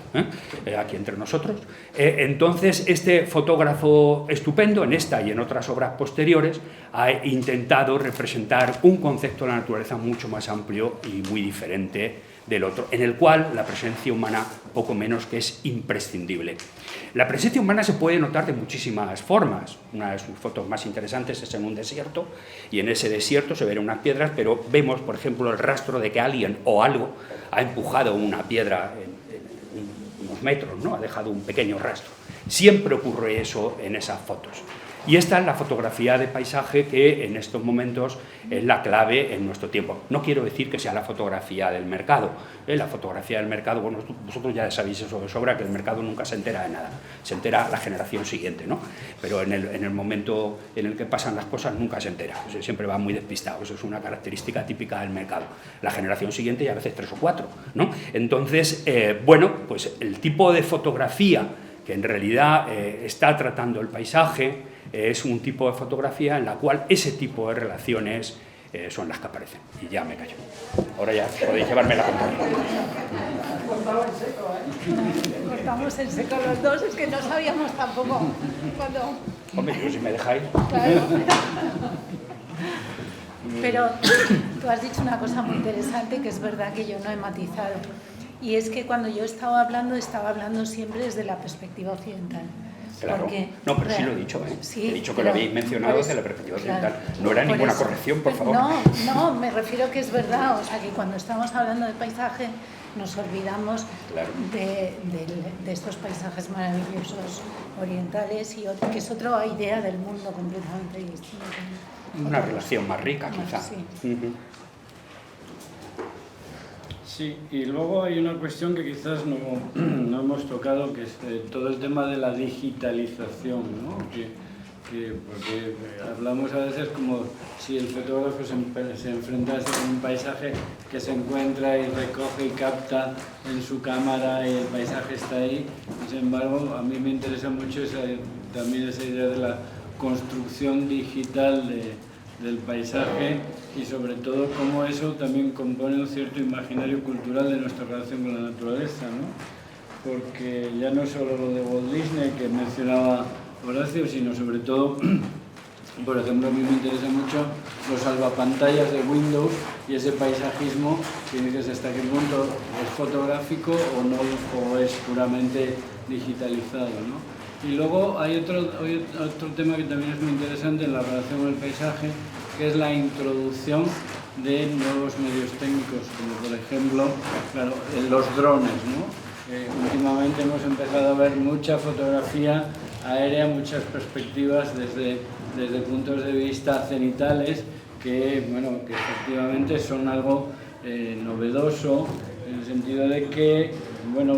aquí entre nosotros. Entonces, este fotógrafo estupendo, en esta y en otras obras posteriores, ha intentado representar un concepto de la naturaleza mucho más amplio y muy diferente del otro, en el cual la presencia humana poco menos que es imprescindible. La presencia humana se puede notar de muchísimas formas. Una de sus fotos más interesantes es en un desierto, y en ese desierto se ven unas piedras, pero vemos, por ejemplo, el rastro de que alguien o algo ha empujado una piedra en unos metros, ¿no? Ha dejado un pequeño rastro. Siempre ocurre eso en esas fotos. Y esta es la fotografía de paisaje que en estos momentos es la clave en nuestro tiempo. No quiero decir que sea la fotografía del mercado. La fotografía del mercado, bueno, vosotros ya sabéis eso de sobra, que el mercado nunca se entera de nada. Se entera la generación siguiente, ¿no? Pero en el momento en el que pasan las cosas nunca se entera. O sea, siempre va muy despistado. Eso es una característica típica del mercado. La generación siguiente y a veces 3 o 4, ¿no? Entonces, bueno, pues el tipo de fotografía que en realidad está tratando el paisaje es un tipo de fotografía en la cual ese tipo de relaciones son las que aparecen. Y ya me callo. Ahora ya podéis llevarme la contraria. Cortamos en seco, ¿eh? Cortamos en seco los dos, es que no sabíamos tampoco cuándo... Hombre, pues si me dejáis... Claro. Pero tú has dicho una cosa muy interesante que es verdad que yo no he matizado. Y es que cuando yo estaba hablando siempre desde la perspectiva occidental. Claro, porque, no, pero sí lo he dicho, ¿eh? Sí, he dicho que lo habéis mencionado desde la perspectiva occidental. No era ninguna corrección, por favor. No, me refiero que es verdad, o sea que cuando estamos hablando de paisaje nos olvidamos de estos paisajes maravillosos orientales y que es otra idea del mundo completamente distinta. Una relación más rica, quizá. Sí. Sí, y luego hay una cuestión que quizás no hemos tocado, que es todo el tema de la digitalización, ¿no? Porque hablamos a veces como si el fotógrafo se enfrentase a un paisaje que se encuentra y recoge y capta en su cámara y el paisaje está ahí. Sin embargo, a mí me interesa mucho también esa idea de la construcción digital del paisaje y sobre todo cómo eso también compone un cierto imaginario cultural de nuestra relación con la naturaleza, ¿no? Porque ya no solo lo de Walt Disney que mencionaba Horacio, sino sobre todo Por ejemplo, a mí me interesan mucho los salvapantallas de Windows y ese paisajismo que dices hasta qué punto es fotográfico o no, o es puramente digitalizado, ¿no? Y luego hay otro tema que también es muy interesante en la relación con el paisaje, que es la introducción de nuevos medios técnicos, como por ejemplo, claro, los drones, ¿no? Últimamente hemos empezado a ver mucha fotografía aérea, muchas perspectivas desde puntos de vista cenitales que, bueno, que efectivamente son algo novedoso, en el sentido de que, bueno,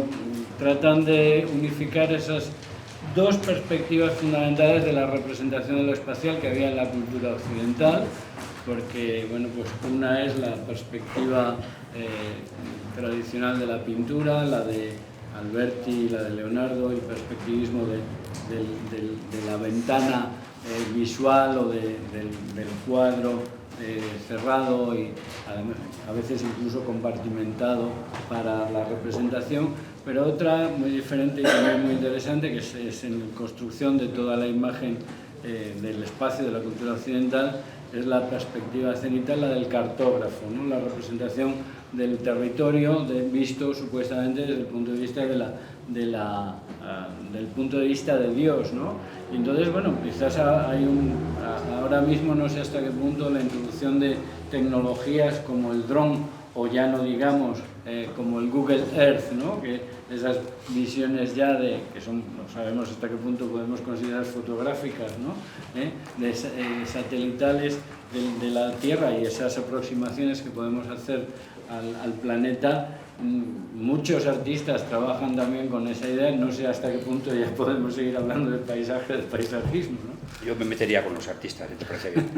tratan de unificar esas dos perspectivas fundamentales de la representación de lo espacial que había en la cultura occidental, porque, bueno, pues una es la perspectiva tradicional de la pintura, la de Alberti, la de Leonardo, el perspectivismo de la ventana visual o del cuadro cerrado y a veces incluso compartimentado para la representación, pero otra muy diferente y también muy interesante, que es en la construcción de toda la imagen del espacio de la cultura occidental, es la perspectiva cenital, la del cartógrafo, ¿no? La representación del territorio visto supuestamente desde el punto de vista del punto de vista de Dios, ¿no? Y entonces, bueno, quizás ahora mismo no sé hasta qué punto la introducción de tecnologías como el dron o ya no digamos como el Google Earth, ¿no? Que esas visiones ya que son, no sabemos hasta qué punto podemos considerar fotográficas, ¿no? De satelitales de la Tierra y esas aproximaciones que podemos hacer al planeta. Muchos artistas trabajan también con esa idea, no sé hasta qué punto ya podemos seguir hablando del paisaje, del paisajismo, ¿no? Yo me metería con los artistas, ¿te parece bien?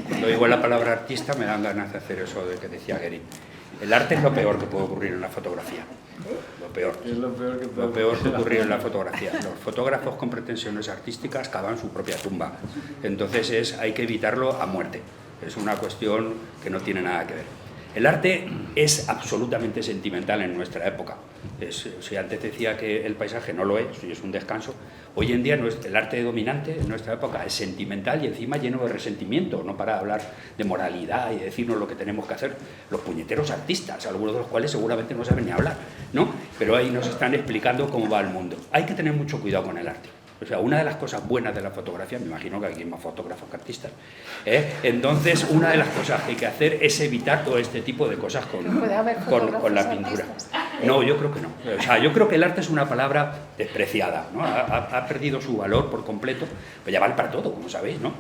Cuando digo la palabra artista me dan ganas de hacer eso de que decía Guérin. El arte es lo peor que puede ocurrir en la fotografía. Lo peor. Es lo peor que puede ocurrir en la fotografía. Los fotógrafos con pretensiones artísticas cavan su propia tumba. Entonces hay que evitarlo a muerte. Es una cuestión que no tiene nada que ver. El arte es absolutamente sentimental en nuestra época. Si antes decía que el paisaje no lo es, y es un descanso, hoy en día el arte dominante en nuestra época es sentimental y encima lleno de resentimiento, no para hablar de moralidad y decirnos lo que tenemos que hacer los puñeteros artistas, algunos de los cuales seguramente no saben ni hablar, ¿no? Pero ahí nos están explicando cómo va el mundo. Hay que tener mucho cuidado con el arte. O sea, una de las cosas buenas de la fotografía, me imagino que aquí hay más fotógrafos que artistas, entonces una de las cosas que hay que hacer es evitar todo este tipo de cosas con la pintura. No, yo creo que no. O sea, yo creo que el arte es una palabra despreciada, ¿no? Ha perdido su valor por completo, pues ya vale para todo, como sabéis, ¿no?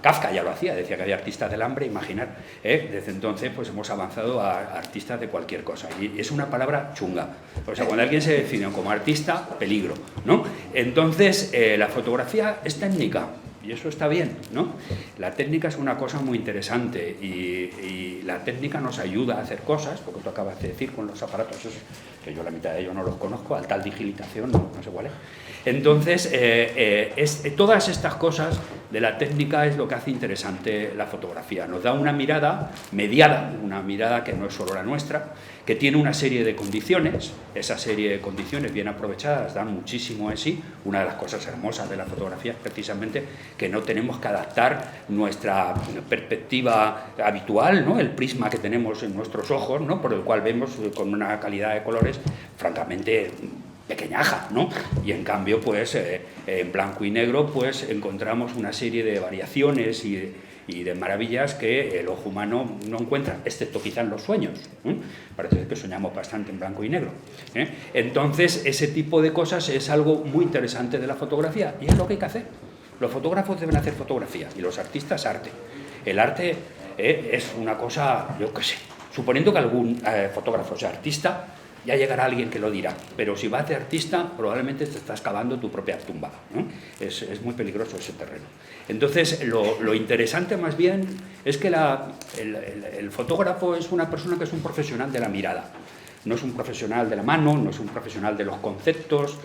Kafka ya lo hacía, decía que había artistas del hambre, imaginar. Desde entonces pues hemos avanzado a artistas de cualquier cosa. Y es una palabra chunga. O sea, cuando alguien se define como artista, peligro, ¿no? Entonces, la fotografía es técnica. Y eso está bien, ¿no? La técnica es una cosa muy interesante y la técnica nos ayuda a hacer cosas, porque tú acabas de decir con los aparatos esos, que yo la mitad de ellos no los conozco, alta digitación, no sé cuál es. Entonces, todas estas cosas de la técnica es lo que hace interesante la fotografía. Nos da una mirada mediada, una mirada que no es solo la nuestra, que tiene una serie de condiciones. Esa serie de condiciones bien aprovechadas dan muchísimo en sí. Una de las cosas hermosas de la fotografía es precisamente que no tenemos que adaptar nuestra perspectiva habitual, ¿no? El prisma que tenemos en nuestros ojos, ¿no? Por el cual vemos con una calidad de colores francamente pequeñaja, ¿no? Y en cambio, pues en blanco y negro, pues encontramos una serie de variaciones y de maravillas que el ojo humano no encuentra, excepto quizá en los sueños. Parece que soñamos bastante en blanco y negro. Entonces, ese tipo de cosas es algo muy interesante de la fotografía y es lo que hay que hacer. Los fotógrafos deben hacer fotografía y los artistas arte. El arte es una cosa, yo qué sé, suponiendo que algún fotógrafo sea artista, ya llegará alguien que lo dirá, pero si vas de artista probablemente te estás cavando tu propia tumba, ¿no? Es muy peligroso ese terreno. Entonces lo interesante más bien es que el fotógrafo es una persona que es un profesional de la mirada, no es un profesional de la mano, no es un profesional de los conceptos.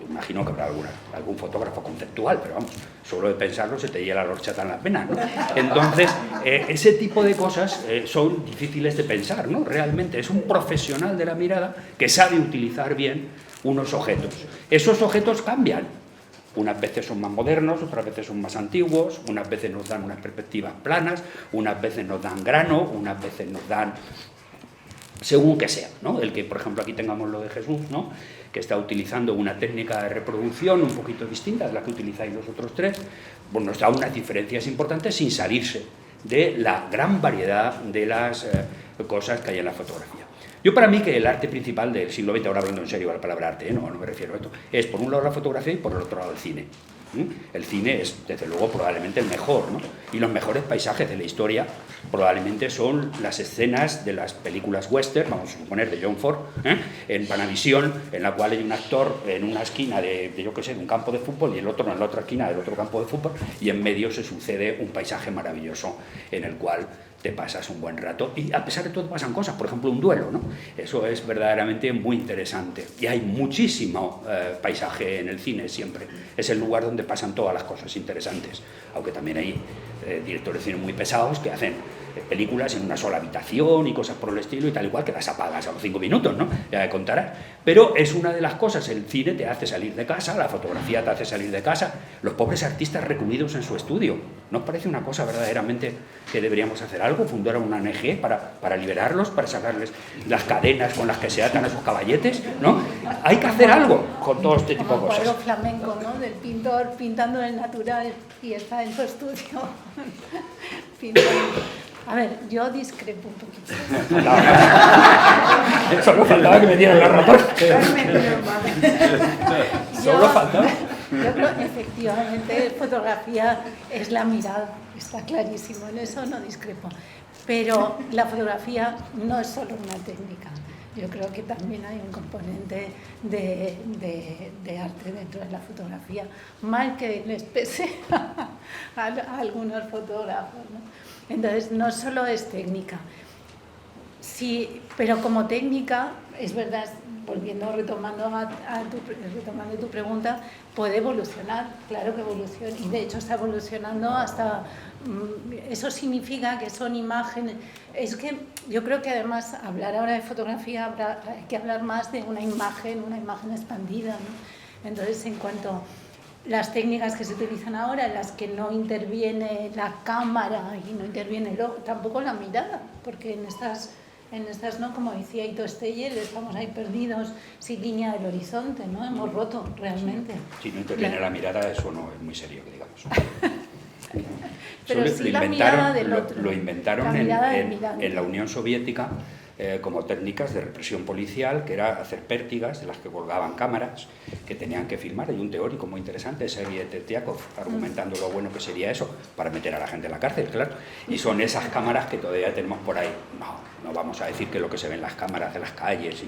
Imagino que habrá algún fotógrafo conceptual, pero vamos, solo de pensarlo se te hiela la horchata en las venas, ¿no? Entonces, ese tipo de cosas son difíciles de pensar, ¿no? Realmente es un profesional de la mirada que sabe utilizar bien unos objetos. Esos objetos cambian, Unas veces son más modernos, otras veces son más antiguos, unas veces nos dan unas perspectivas planas, unas veces nos dan grano, unas veces nos dan según que sea, ¿no? El que, por ejemplo, aquí tengamos lo de Jesús, ¿no? Que está utilizando una técnica de reproducción un poquito distinta de la que utilizáis los otros tres, pues nos da unas diferencias importantes sin salirse de la gran variedad de las cosas que hay en la fotografía. Yo, para mí, que el arte principal del siglo XX, ahora hablando en serio de la palabra arte, no me refiero a esto, es por un lado la fotografía y por el otro lado el cine. El cine es, desde luego, probablemente el mejor, ¿no? Y los mejores paisajes de la historia probablemente son las escenas de las películas western, vamos a suponer de John Ford, en Panavisión, en la cual hay un actor en una esquina de yo qué sé, de un campo de fútbol y el otro en la otra esquina del otro campo de fútbol, y en medio se sucede un paisaje maravilloso en el cual te pasas un buen rato y a pesar de todo pasan cosas, por ejemplo un duelo, ¿no? Eso es verdaderamente muy interesante y hay muchísimo paisaje en el cine siempre, es el lugar donde pasan todas las cosas interesantes, aunque también hay directores de cine muy pesados que hacen películas en una sola habitación y cosas por el estilo y tal igual que las apagas a los 5 minutos, ¿no? Ya contarás. Pero es una de las cosas, el cine te hace salir de casa, la fotografía te hace salir de casa, los pobres artistas recluidos en su estudio. ¿No os parece una cosa verdaderamente que deberíamos hacer algo? Fundar una ONG para liberarlos, para sacarles las cadenas con las que se atan a sus caballetes, ¿no? Hay que hacer algo con todo este tipo de cosas. Como el cuadro flamenco, ¿no? Del pintor pintando en el natural y está en su estudio pintando. A ver, yo discrepo un poquito. Solo faltaba que me dieran la razón. Solo faltaba. Yo creo que efectivamente fotografía es la mirada, está clarísimo, en eso no discrepo. Pero la fotografía no es solo una técnica. Yo creo que también hay un componente de arte dentro de la fotografía, mal que les pese a algunos fotógrafos, ¿no? Entonces, no solo es técnica, sí, pero como técnica, es verdad, retomando tu pregunta, puede evolucionar, claro que evoluciona, y de hecho está evolucionando hasta, eso significa que son imágenes, es que yo creo que además hablar ahora de fotografía, hay que hablar más de una imagen expandida, ¿no? Entonces, en cuanto las técnicas que se utilizan ahora, en las que no interviene la cámara y no interviene tampoco la mirada, porque en estas, ¿no? Como decía Ito Steyer, estamos ahí perdidos sin línea del horizonte, ¿no? Hemos roto realmente. Si no interviene la mirada, eso no es muy serio, que digamos. Pero sí la mirada del otro. Lo inventaron en la Unión Soviética como técnicas de represión policial, que era hacer pértigas de las que colgaban cámaras que tenían que filmar. Hay un teórico muy interesante, Sergei Tretiakov, argumentando lo bueno que sería eso para meter a la gente en la cárcel, claro. Y son esas cámaras que todavía tenemos por ahí. No vamos a decir que lo que se ve en las cámaras de las calles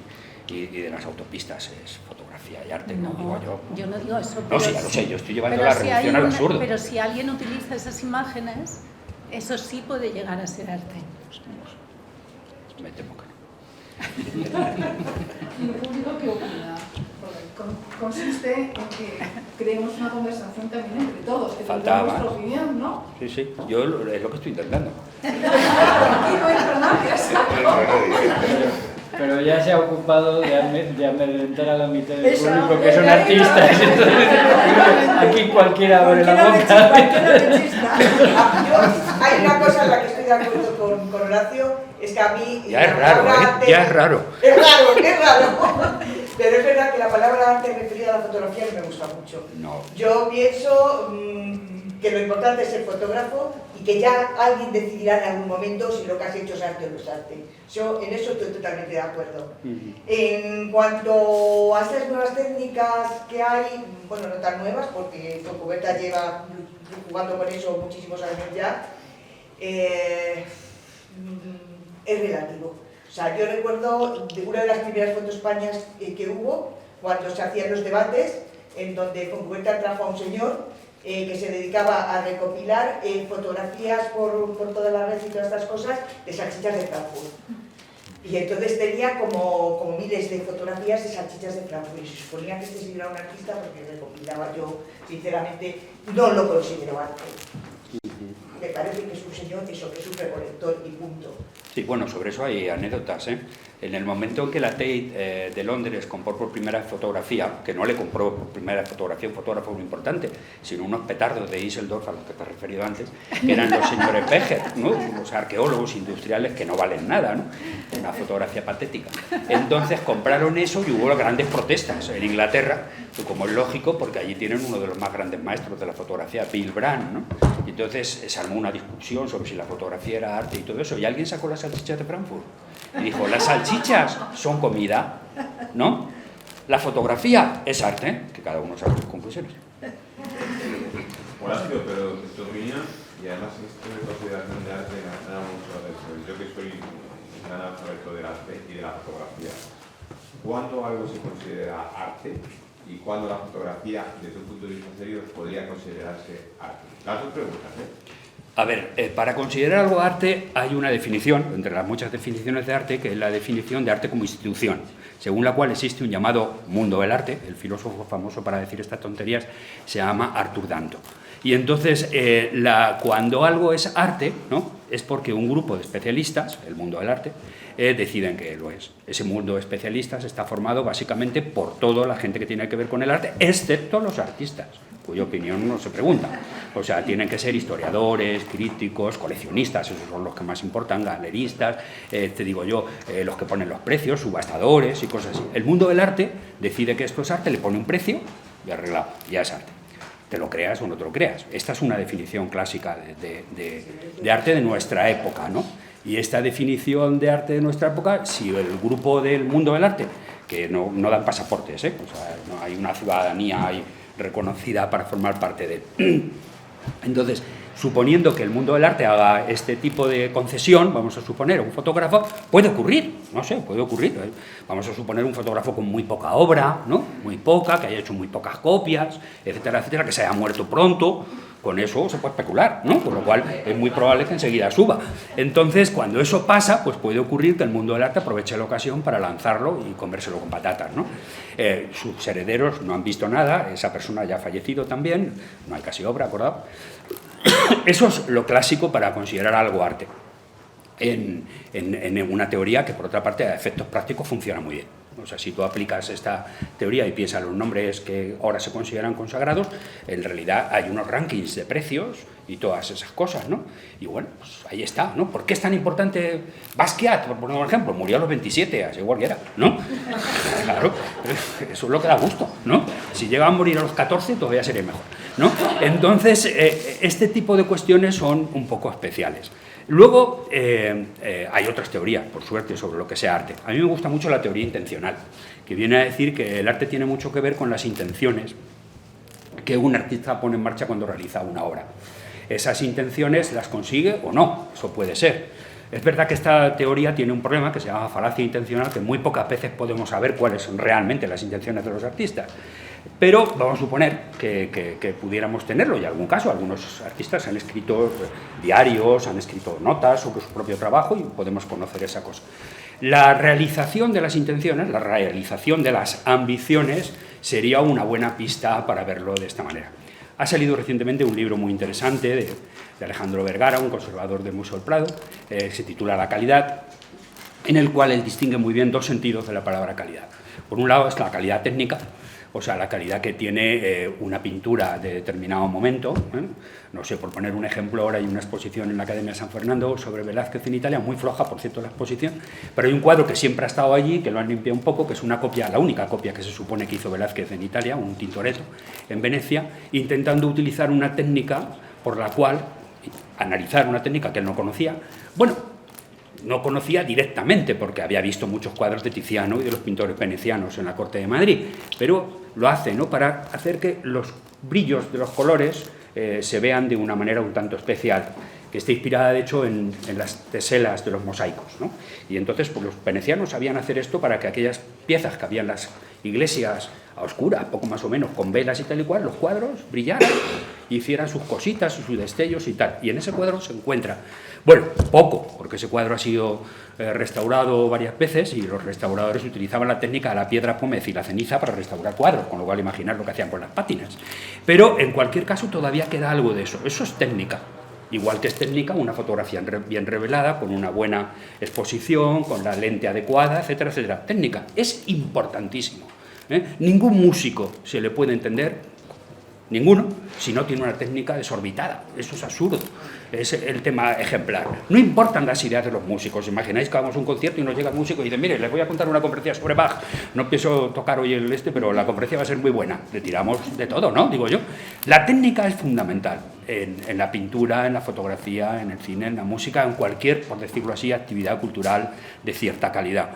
y de las autopistas es fotografía y arte, no digo yo. Yo no digo eso. No, sí, ya lo sé, yo estoy llevando la revolución al absurdo. Pero si alguien utiliza esas imágenes, eso sí puede llegar a ser arte. Me temo que no. ¿Y el público qué opina? Consiste en que creemos una conversación también entre todos, que tengamos nuestra opinión, ¿no? Sí, sí, yo es lo que estoy intentando. Aquí no hay gracias. Pero ya se ha ocupado de amedrentar a la mitad del público que son artistas. Entonces, aquí cualquiera abre la boca. Hay una cosa en la que estoy de acuerdo con Horacio, es que a mí... Ya es raro, ¿eh? Ya es raro. Es raro. Pero es verdad que la palabra arte referida a la fotografía no me gusta mucho. No. Yo pienso que lo importante es ser fotógrafo y que ya alguien decidirá en algún momento si lo que has hecho es arte o no es arte. Yo en eso estoy totalmente de acuerdo. En cuanto a estas nuevas técnicas que hay, bueno, no tan nuevas, porque Fontcuberta lleva jugando con eso muchísimos años ya, es relativo. O sea, yo recuerdo de una de las primeras Fotoespañas que hubo, cuando se hacían los debates, en donde Fontcuberta trajo a un señor que se dedicaba a recopilar fotografías por toda la red y todas estas cosas de salchichas de Frankfurt. Y entonces tenía como miles de fotografías de salchichas de Frankfurt y se suponía que este sí era un artista porque recopilaba. Yo, sinceramente, no lo considero arte. Me parece que es un señor que es un recolector y punto. Sí, bueno, sobre eso hay anécdotas, ¿eh? En el momento en que la Tate de Londres compró por primera vez fotografía, que no le compró por primera vez fotografía un fotógrafo muy importante, sino unos petardos de Düsseldorf, a los que te he referido antes, que eran los señores Becher, ¿no? Los arqueólogos industriales que no valen nada, ¿no? Una fotografía patética. Entonces compraron eso y hubo grandes protestas en Inglaterra, como es lógico, porque allí tienen uno de los más grandes maestros de la fotografía, Bill Brand, ¿no? Y entonces se armó una discusión sobre si la fotografía era arte y todo eso, y alguien sacó las salchichas de Frankfurt y dijo, las salchichas son comida, ¿no? La fotografía es arte, que cada uno sabe sus conclusiones. Horacio, pero en tu opinión, y además esto de consideración de arte me da mucho de eso. Yo que soy un analfabeto del arte y de la fotografía, ¿cuándo algo se considera arte y cuándo la fotografía, desde un punto de vista serio, podría considerarse arte? Las dos preguntas, ¿eh? A ver, para considerar algo arte hay una definición, entre las muchas definiciones de arte, que es la definición de arte como institución, según la cual existe un llamado mundo del arte. El filósofo famoso para decir estas tonterías se llama Arthur Danto. Y entonces, cuando algo es arte, ¿no?, es porque un grupo de especialistas, el mundo del arte, deciden que lo es. Ese mundo de especialistas está formado básicamente por toda la gente que tiene que ver con el arte, excepto los artistas, cuya opinión no se pregunta. O sea, tienen que ser historiadores, críticos, coleccionistas, esos son los que más importan, galeristas, te digo yo, los que ponen los precios, subastadores y cosas así. El mundo del arte decide que esto es arte, le pone un precio y arreglado, ya es arte. Te lo creas o no te lo creas. Esta es una definición clásica de arte de nuestra época, ¿no? Y esta definición de arte de nuestra época, si el grupo del mundo del arte, que no dan pasaportes, ¿eh? O sea, no hay una ciudadanía ahí reconocida para formar parte de él. Entonces, suponiendo que el mundo del arte haga este tipo de concesión, vamos a suponer, un fotógrafo, puede ocurrir, no sé, puede ocurrir. Vamos a suponer un fotógrafo con muy poca obra, ¿no? Muy poca, que haya hecho muy pocas copias, etcétera, etcétera, que se haya muerto pronto. Con eso se puede especular, ¿no? Con lo cual es muy probable que enseguida suba. Entonces, cuando eso pasa, pues puede ocurrir que el mundo del arte aproveche la ocasión para lanzarlo y comérselo con patatas, ¿no? Sus herederos no han visto nada, esa persona ya ha fallecido también, no hay casi obra, ¿acordado? Eso es lo clásico para considerar algo arte. En una teoría que, por otra parte, a efectos prácticos funciona muy bien. O sea, si tú aplicas esta teoría y piensas los nombres que ahora se consideran consagrados, en realidad hay unos rankings de precios y todas esas cosas, ¿no? Y bueno, pues ahí está, ¿no? ¿Por qué es tan importante Basquiat, por poner un ejemplo? Murió a los 27, así igual que era, ¿no? Claro, eso es lo que da gusto, ¿no? Si llega a morir a los 14, todavía sería mejor, ¿no? Entonces, este tipo de cuestiones son un poco especiales. Luego, hay otras teorías, por suerte, sobre lo que sea arte. A mí me gusta mucho la teoría intencional, que viene a decir que el arte tiene mucho que ver con las intenciones que un artista pone en marcha cuando realiza una obra. Esas intenciones las consigue o no, eso puede ser. Es verdad que esta teoría tiene un problema que se llama falacia intencional, que muy pocas veces podemos saber cuáles son realmente las intenciones de los artistas. Pero vamos a suponer que pudiéramos tenerlo, y en algún caso algunos artistas han escrito diarios, han escrito notas sobre su propio trabajo y podemos conocer esa cosa. La realización de las intenciones, la realización de las ambiciones sería una buena pista para verlo de esta manera. Ha salido recientemente un libro muy interesante de Alejandro Vergara, un conservador del Museo del Prado, se titula La calidad, en el cual él distingue muy bien dos sentidos de la palabra calidad. Por un lado es la calidad técnica, o sea, la calidad que tiene una pintura de determinado momento. No sé, por poner un ejemplo, ahora hay una exposición en la Academia de San Fernando sobre Velázquez en Italia, muy floja, por cierto, la exposición, pero hay un cuadro que siempre ha estado allí, que lo han limpiado un poco, que es una copia, la única copia que se supone que hizo Velázquez en Italia, un Tintoretto, en Venecia, intentando utilizar una técnica por la cual, analizar una técnica que él no conocía, bueno, no conocía directamente porque había visto muchos cuadros de Tiziano y de los pintores venecianos en la corte de Madrid, pero lo hace, ¿no?, para hacer que los brillos de los colores se vean de una manera un tanto especial, que está inspirada de hecho en las teselas de los mosaicos, ¿no? Y entonces pues, los venecianos sabían hacer esto para que aquellas piezas que había en las iglesias a oscuras, poco más o menos, con velas y tal y cual, los cuadros brillaran, hicieran sus cositas, sus destellos y tal. Y en ese cuadro se encuentra, bueno, poco, porque ese cuadro ha sido restaurado varias veces y los restauradores utilizaban la técnica de la piedra pómez y la ceniza para restaurar cuadros, con lo cual imaginar lo que hacían con las pátinas. Pero en cualquier caso todavía queda algo de eso, eso es técnica. Igual que es técnica una fotografía bien revelada, con una buena exposición, con la lente adecuada, etcétera, etcétera. Técnica es importantísimo. Ningún músico se le puede entender, ninguno, si no tiene una técnica desorbitada. Eso es absurdo. Es el tema ejemplar. No importan las ideas de los músicos. Imagináis que vamos a un concierto y nos llega el músico y dice: mire, les voy a contar una conferencia sobre Bach. No pienso tocar hoy pero la conferencia va a ser muy buena. Le tiramos de todo, ¿no? Digo yo. La técnica es fundamental en la pintura, en la fotografía, en el cine, en la música, en cualquier, por decirlo así, actividad cultural de cierta calidad.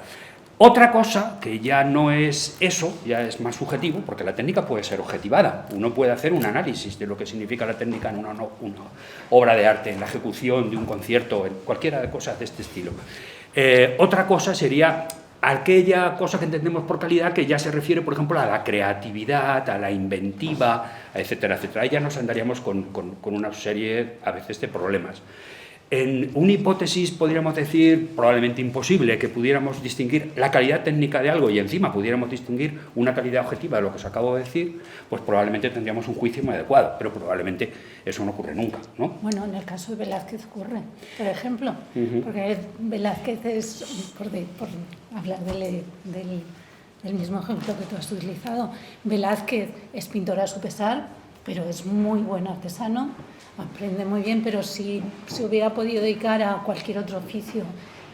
Otra cosa que ya no es eso, ya es más subjetivo, porque la técnica puede ser objetivada. Uno puede hacer un análisis de lo que significa la técnica en una obra de arte, en la ejecución de un concierto, en cualquiera de cosas de este estilo. Otra cosa sería aquella cosa que entendemos por calidad que ya se refiere, por ejemplo, a la creatividad, a la inventiva, etcétera, etcétera. Ahí ya nos andaríamos con una serie, a veces, de problemas. En una hipótesis podríamos decir, probablemente imposible, que pudiéramos distinguir la calidad técnica de algo y encima pudiéramos distinguir una calidad objetiva de lo que os acabo de decir, pues probablemente tendríamos un juicio muy adecuado, pero probablemente eso no ocurre nunca, ¿no? Bueno, en el caso de Velázquez ocurre, por ejemplo, porque Velázquez es, por hablar del mismo ejemplo que tú has utilizado, Velázquez es pintor a su pesar, pero es muy buen artesano, aprende muy bien, pero si se hubiera podido dedicar a cualquier otro oficio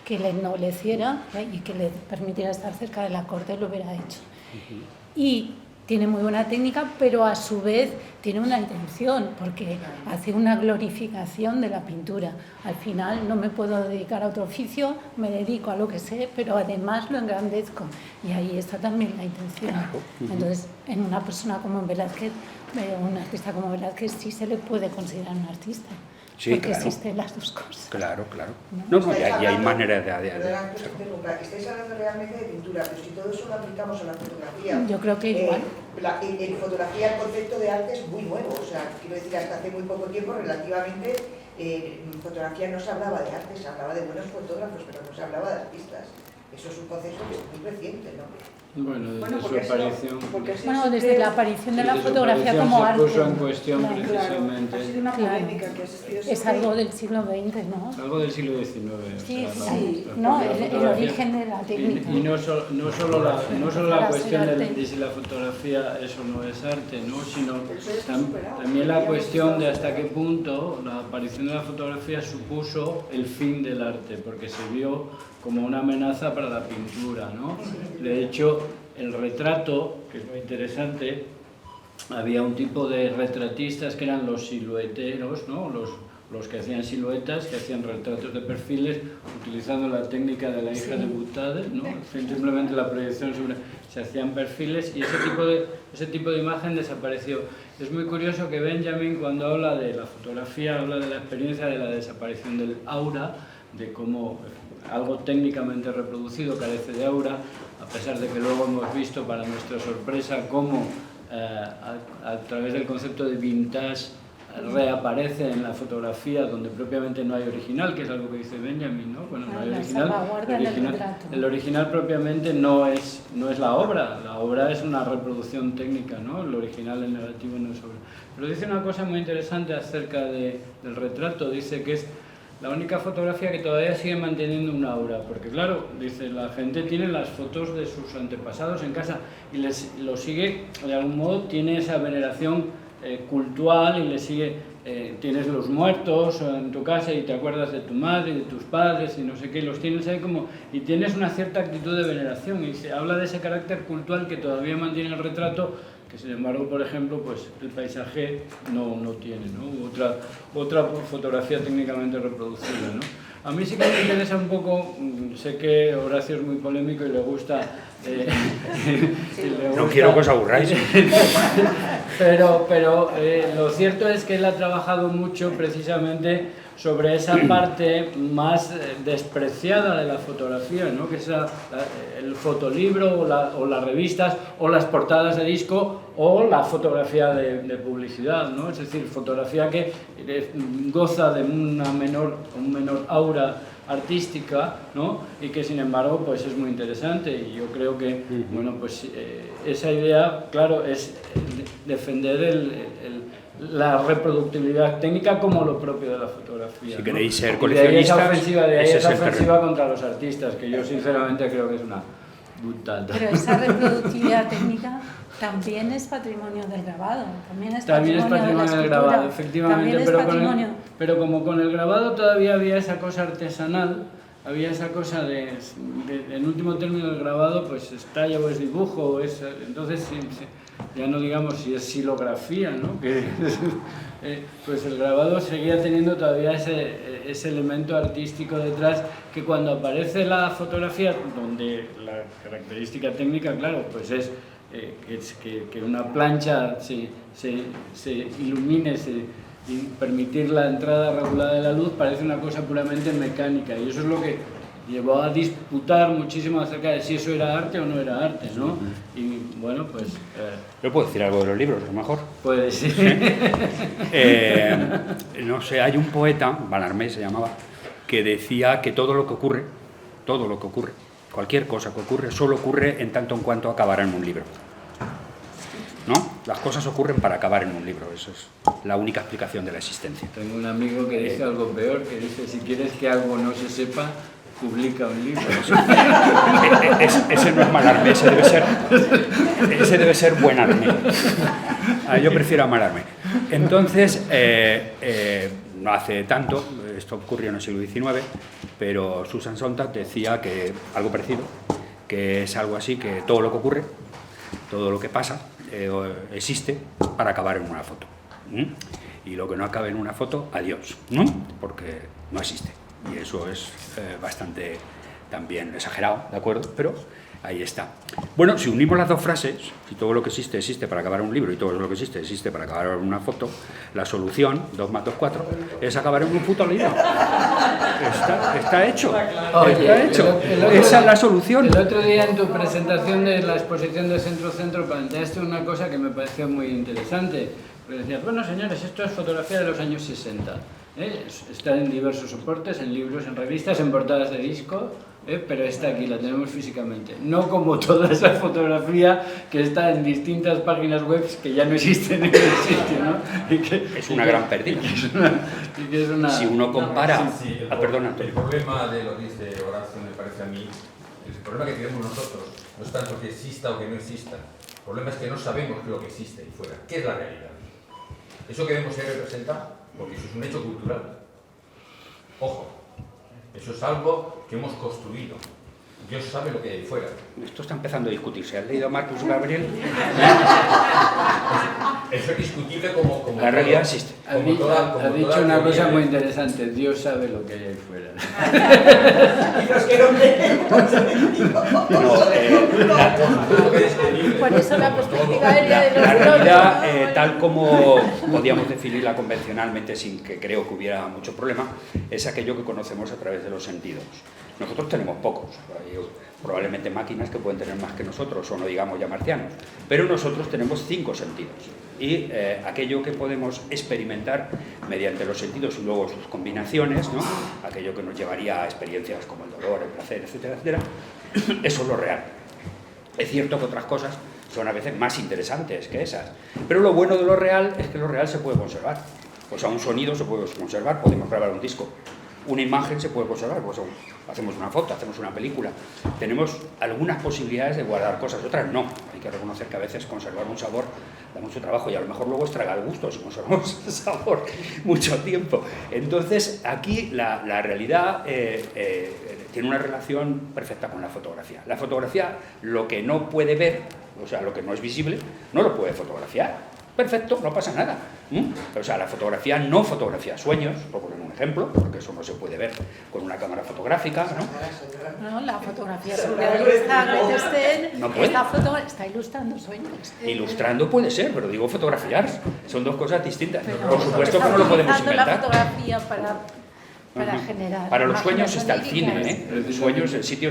que le ennobleciera y que le permitiera estar cerca de la corte, lo hubiera hecho. Y tiene muy buena técnica, pero a su vez tiene una intención, porque hace una glorificación de la pintura. Al final no me puedo dedicar a otro oficio, me dedico a lo que sé, pero además lo engrandezco. Y ahí está también la intención. Entonces, en una persona como Velázquez, un artista como Velázquez, sí se le puede considerar un artista. Sí, porque claro. Existen las dos cosas. Claro, claro. No, y hay maneras de estáis hablando realmente de pintura, pero si todo eso lo aplicamos a la fotografía. Yo creo que igual. En fotografía el concepto de arte es muy nuevo, o sea, quiero decir, hasta hace muy poco tiempo relativamente en fotografía no se hablaba de arte, se hablaba de buenos fotógrafos, pero no se hablaba de artistas. Eso es un concepto que es muy reciente, ¿no? Bueno, desde su aparición. Bueno, desde la aparición de la fotografía como arte. Se puso en cuestión precisamente. Ha sido una polémica que ha existido. Es algo del siglo XX, ¿no? Algo del siglo XIX. Sí, o sea, sí. No, el origen de la técnica. Y no solo la cuestión de si la fotografía eso no es arte, ¿no? Sino también la cuestión de hasta qué punto la aparición de la fotografía supuso el fin del arte, porque se vio como una amenaza para la pintura, ¿no? De hecho, el retrato, que es muy interesante, había un tipo de retratistas que eran los silueteros, ¿no? Los que hacían siluetas, que hacían retratos de perfiles, utilizando la técnica de la hija de Butade, ¿no? Simplemente la proyección se hacían perfiles y ese tipo de imagen desapareció. Es muy curioso que Benjamin, cuando habla de la fotografía, habla de la experiencia de la desaparición del aura, de cómo algo técnicamente reproducido carece de aura, a pesar de que luego hemos visto, para nuestra sorpresa, cómo a través del concepto de vintage reaparece en la fotografía donde propiamente no hay original, que es algo que dice Benjamin, ¿no? Bueno, no hay original. El original propiamente no es la obra es una reproducción técnica, ¿no? El original, el negativo, no es obra. Pero dice una cosa muy interesante acerca del retrato, dice que es la única fotografía que todavía sigue manteniendo una aura, porque claro, dice, la gente tiene las fotos de sus antepasados en casa y lo sigue, de algún modo, tiene esa veneración cultural y le sigue, tienes los muertos en tu casa y te acuerdas de tu madre y de tus padres y no sé qué, los tienes ahí como, y tienes una cierta actitud de veneración y se habla de ese carácter cultural que todavía mantiene el retrato, que sin embargo, por ejemplo, pues el paisaje no tiene, ¿no? Otra fotografía técnicamente reproducible, ¿no? A mí sí que me interesa un poco, sé que Horacio es muy polémico y le gusta... No quiero que os aburráis. pero lo cierto es que él ha trabajado mucho precisamente sobre esa parte más despreciada de la fotografía, ¿no? Que es el fotolibro o las revistas o las portadas de disco o la fotografía de publicidad, ¿no? Es decir, fotografía que goza de un menor aura artística, ¿no? Y que sin embargo pues es muy interesante y yo creo que bueno, pues esa idea, claro, es defender la reproductibilidad técnica como lo propio de la fotografía. Si queréis ser Y coleccionistas, de ahí ese esa es el ofensiva contra los artistas, que yo sinceramente creo que es una brutal. Pero esa reproductividad técnica también es patrimonio del grabado, también es patrimonio del grabado, efectivamente, pero como con el grabado todavía había esa cosa artesanal, había esa cosa en último término el grabado pues es talla o es dibujo, entonces ya no digamos si es silografía, ¿no? Pues el grabado seguía teniendo todavía ese elemento artístico detrás, que cuando aparece la fotografía, donde la característica técnica, claro, pues es que una plancha se ilumine y permitir la entrada regulada de la luz, parece una cosa puramente mecánica, y eso es lo que llevó a disputar muchísimo acerca de si eso era arte o no era arte, ¿no? Y bueno, pues... ¿Yo puedo decir algo de los libros, a lo mejor? Puede ser. ¿Sí? No sé, hay un poeta, Mallarmé se llamaba, que decía que todo lo que ocurre, cualquier cosa que ocurre, solo ocurre en tanto en cuanto acabará en un libro. ¿No? Las cosas ocurren para acabar en un libro, eso es la única explicación de la existencia. Tengo un amigo que dice algo peor, que dice, si quieres que algo no se sepa, publica un libro. Ese no es Mallarmé, ese debe ser Buenarrame. Yo prefiero a Mallarmé. Entonces, no hace tanto, esto ocurrió en el siglo XIX, pero Susan Sontag decía que algo parecido, que es algo así, que todo lo que ocurre, todo lo que pasa, existe para acabar en una foto. Y lo que no acabe en una foto, adiós, ¿no? Porque no existe. Y eso es bastante también exagerado, ¿de acuerdo? Pero ahí está. Bueno, si unimos las dos frases, si todo lo que existe, existe para acabar un libro y todo lo que existe para acabar en una foto, la solución, 2 más 2, 4, es acabar en un puto libro. Está hecho. Está hecho. Esa es la solución. El otro día en tu presentación de la exposición de Centro planteaste una cosa que me pareció muy interesante. Porque decías, bueno señores, esto es fotografía de los años 60. Está en diversos soportes, en libros, en revistas, en portadas de disco, pero está aquí, la tenemos físicamente. No como toda esa fotografía que está en distintas páginas web que ya no existen en el sitio, ¿no? Es una gran pérdida. Si uno compara... perdona. El problema de lo que dice Horacio, me parece a mí, el problema que tenemos nosotros no es tanto que exista o que no exista. El problema es que no sabemos qué es lo que existe ahí fuera, qué es la realidad. Eso que vemos que representa, porque eso es un hecho cultural. Ojo, eso es algo que hemos construido. Dios sabe lo que hay fuera. Esto está empezando a discutirse. ¿Has leído a Marcus Gabriel? Eso es discutible como la realidad existe. Ha dicho una cosa muy interesante. Dios sabe lo que hay ahí fuera. Y los que no Por eso la perspectiva aérea de los la realidad, tal como podíamos definirla convencionalmente sin que creo que hubiera mucho problema, es aquello que conocemos a través de los sentidos. Nosotros tenemos pocos, hay probablemente máquinas que pueden tener más que nosotros, o no digamos ya marcianos, pero nosotros tenemos 5 sentidos. Y aquello que podemos experimentar mediante los sentidos y luego sus combinaciones, ¿no? Aquello que nos llevaría a experiencias como el dolor, el placer, etcétera, etcétera, eso es lo real. Es cierto que otras cosas son a veces más interesantes que esas, pero lo bueno de lo real es que lo real se puede conservar. O sea, un sonido se puede conservar, podemos grabar un disco. Una imagen se puede conservar, pues hacemos una foto, hacemos una película. Tenemos algunas posibilidades de guardar cosas, otras no. Hay que reconocer que a veces conservar un sabor da mucho trabajo y a lo mejor luego estraga el gusto si conservamos el sabor mucho tiempo. Entonces, aquí la realidad tiene una relación perfecta con la fotografía. La fotografía, lo que no puede ver, o sea, lo que no es visible, no lo puede fotografiar. Perfecto, no pasa nada. O sea, la fotografía no fotografía sueños, por poner un ejemplo, porque eso no se puede ver con una cámara fotográfica, ¿no? No, la fotografía surrealista, Grete Sten, no puede. Está ilustrando sueños. Ilustrando puede ser, pero digo fotografiar. Son dos cosas distintas. Pero por supuesto que no lo podemos inventar. La fotografía para generar... Para los sueños está el oníricas. cine, El sueños, el sitio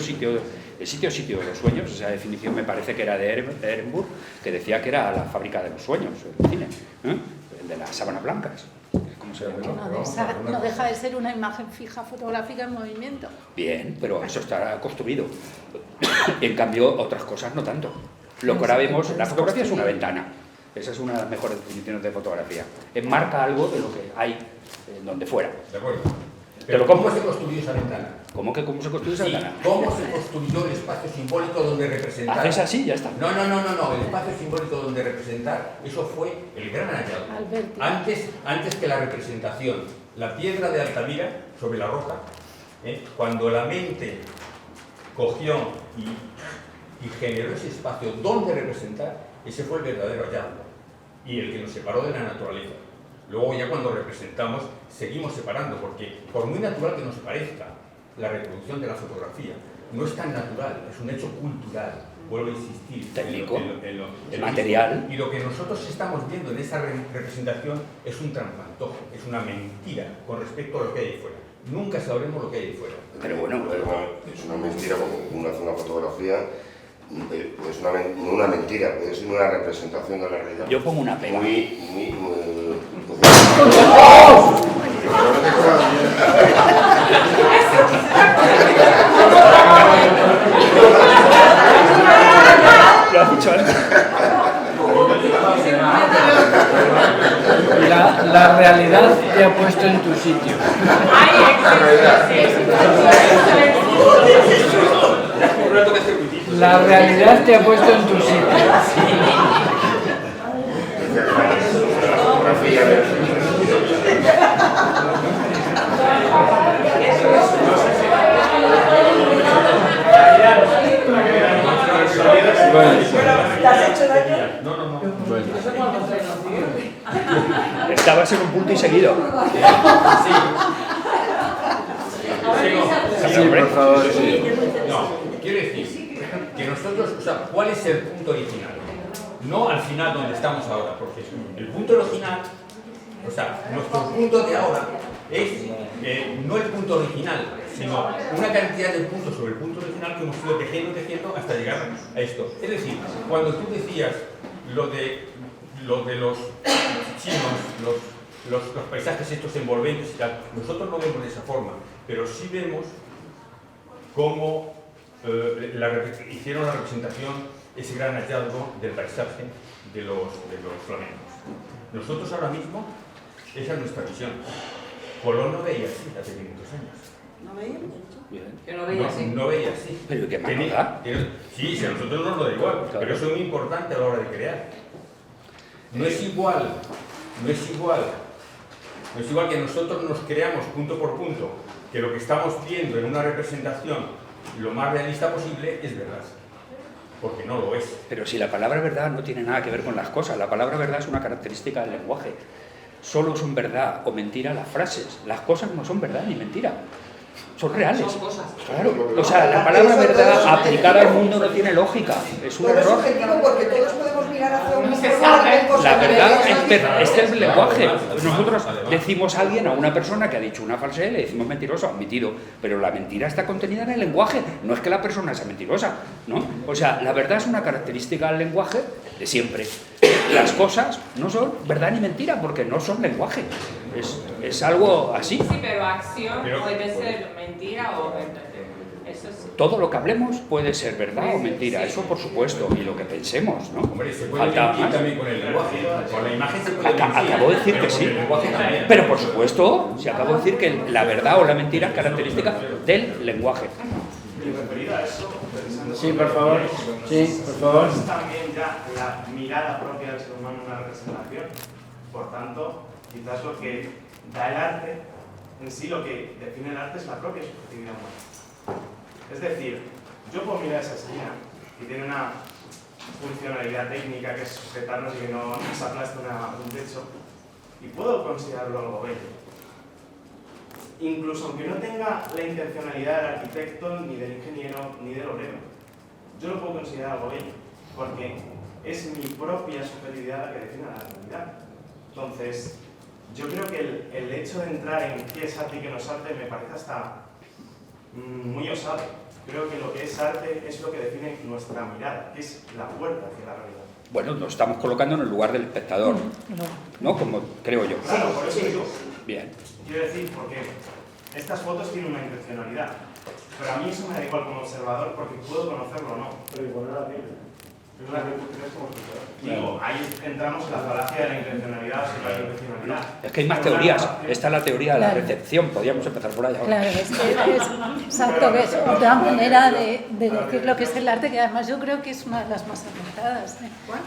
de los sueños, esa definición me parece que era de Ehrenburg, que decía que era la fábrica de los sueños, el cine, el de las sábanas blancas. ¿Cómo se llama? No deja de ser una imagen fija fotográfica en movimiento. Bien, pero eso está construido. En cambio, otras cosas no tanto. Lo que ahora vemos, la fotografía es una ventana. Esa es una de las mejores definiciones de fotografía. Enmarca algo de lo que hay donde fuera. De acuerdo. Te lo ¿cómo compro. se construyó esa ventana? ¿Cómo que cómo se construye esa Sí, ventana? ¿cómo se construyó el espacio simbólico donde representar? Haces así, ya está. No, el espacio simbólico donde representar, eso fue el gran hallazgo. Alberti. Antes que la representación, la piedra de Altamira sobre la roca, cuando la mente cogió y generó ese espacio donde representar, ese fue el verdadero hallazgo y el que nos separó de la naturaleza. Luego ya cuando representamos seguimos separando, porque por muy natural que nos parezca la reproducción de la fotografía, no es tan natural, es un hecho cultural, vuelvo a insistir. Técnico, el material. Y lo que nosotros estamos viendo en esa representación es un trampantojo, es una mentira con respecto a lo que hay ahí fuera. Nunca sabremos lo que hay ahí fuera. Pero bueno, es una mentira porque uno hace una fotografía, pues no una mentira, puede ser una representación de la realidad. yo pongo una pega. Lo has dicho antes. La realidad te ha puesto en tu sitio. La realidad te ha puesto en tu sitio. ¿Te has hecho daño? No. Estabas en un punto y seguido. Sí, por favor, sí. No, quiero decir que nosotros, o sea, ¿cuál es el punto original? No al final donde estamos ahora, porque el punto original, o sea, nuestro punto de ahora es no el punto original, sino una cantidad de puntos sobre el punto original que hemos ido tejiendo hasta llegar a esto. Es decir, cuando tú decías lo de los chinos, los paisajes estos envolventes y tal, nosotros no vemos de esa forma, pero sí vemos cómo hicieron la representación, ese gran hallazgo del paisaje de los flamencos. Nosotros ahora mismo, esa es nuestra visión. Colón no veía así hace 500 años. ¿No veía? Que no veía así. No veía así. Pero ¿qué más nos da? Sí, si a nosotros nos lo da igual, Claro. pero eso es muy importante a la hora de crear. No es igual que nosotros nos creamos punto por punto, que lo que estamos viendo en una representación lo más realista posible es verdad, porque no lo es. Pero si la palabra verdad no tiene nada que ver con las cosas, la palabra verdad es una característica del lenguaje. Solo son verdad o mentira las frases. Las cosas no son verdad ni mentira. Son reales. Son cosas. Claro. O sea, la palabra verdad aplicada al mundo no tiene lógica. Es un Todo es error. subjetivo porque todos podemos mirar hacia un mismo La verdad es el lenguaje. Nosotros decimos a alguien, a una persona que ha dicho una falsedad, le decimos mentiroso, admitido, pero la mentira está contenida en el lenguaje, no es que la persona sea mentirosa, ¿no? O sea, la verdad es una característica del lenguaje de siempre. Las cosas no son verdad ni mentira porque no son lenguaje, es algo así. Sí, pero acción puede ser mentira o verdad. Eso sí. Todo lo que hablemos puede ser verdad o mentira, eso por supuesto, y lo que pensemos, ¿no? Hombre, se puede Falta mentir más. también con el lenguaje, con la imagen se puede mentir. Acabo de decir pero que con sí, el lenguaje también. pero por supuesto, si acabo de decir que la verdad o la mentira es característica del lenguaje. Y referido a eso, pensando Sí, por favor. Sí, por favor. es también ya la mirada propia del ser humano en una representación. Por tanto, quizás lo que da el arte, en sí lo que define el arte es la propia subjetividad humana. Es decir, yo puedo mirar esa esquina y tiene una funcionalidad técnica que es sujetarnos y que no nos aplaste un techo, y puedo considerarlo algo bello. Incluso aunque no tenga la intencionalidad del arquitecto, ni del ingeniero, ni del obrero, yo lo puedo considerar algo bello, porque es mi propia subjetividad la que define la realidad. Entonces, yo creo que el hecho de entrar en qué es arte y qué no es arte me parece hasta muy osado. Creo que lo que es arte es lo que define nuestra mirada, que es la puerta hacia la realidad. Bueno, nos estamos colocando en el lugar del espectador, ¿no? Como creo yo. Claro, por eso digo. Bien. Quiero decir, porque estas fotos tienen una intencionalidad, pero a mí eso me da igual como observador porque puedo conocerlo o no. Pero igual no la tiene. Es una actitud que es como escritor. Digo, ahí entramos en la falacia de la intencionalidad sin la intencionalidad. Es que hay más teorías. Esta es la teoría de la recepción. Podríamos empezar por ahí ahora. Claro, es exacto, que es otra manera de decir lo que es el arte, que además yo creo que es una de las más acertadas,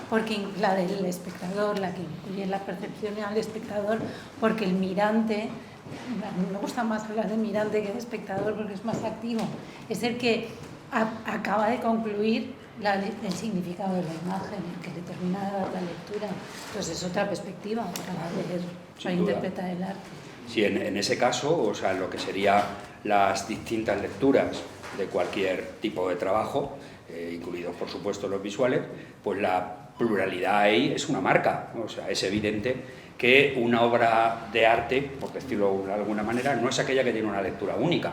porque la del espectador, la que incluye la percepción al espectador, porque el mirante, a mí me gusta más hablar de mirante que de espectador porque es más activo, es el que acaba de concluir el significado de la imagen, el que determina la lectura. Entonces es otra perspectiva para leer, para interpretar el arte. Sí, en ese caso, o sea, lo que serían las distintas lecturas de cualquier tipo de trabajo, incluidos por supuesto los visuales, pues la pluralidad ahí es una marca. O sea, es evidente que una obra de arte, por decirlo de alguna manera, no es aquella que tiene una lectura única.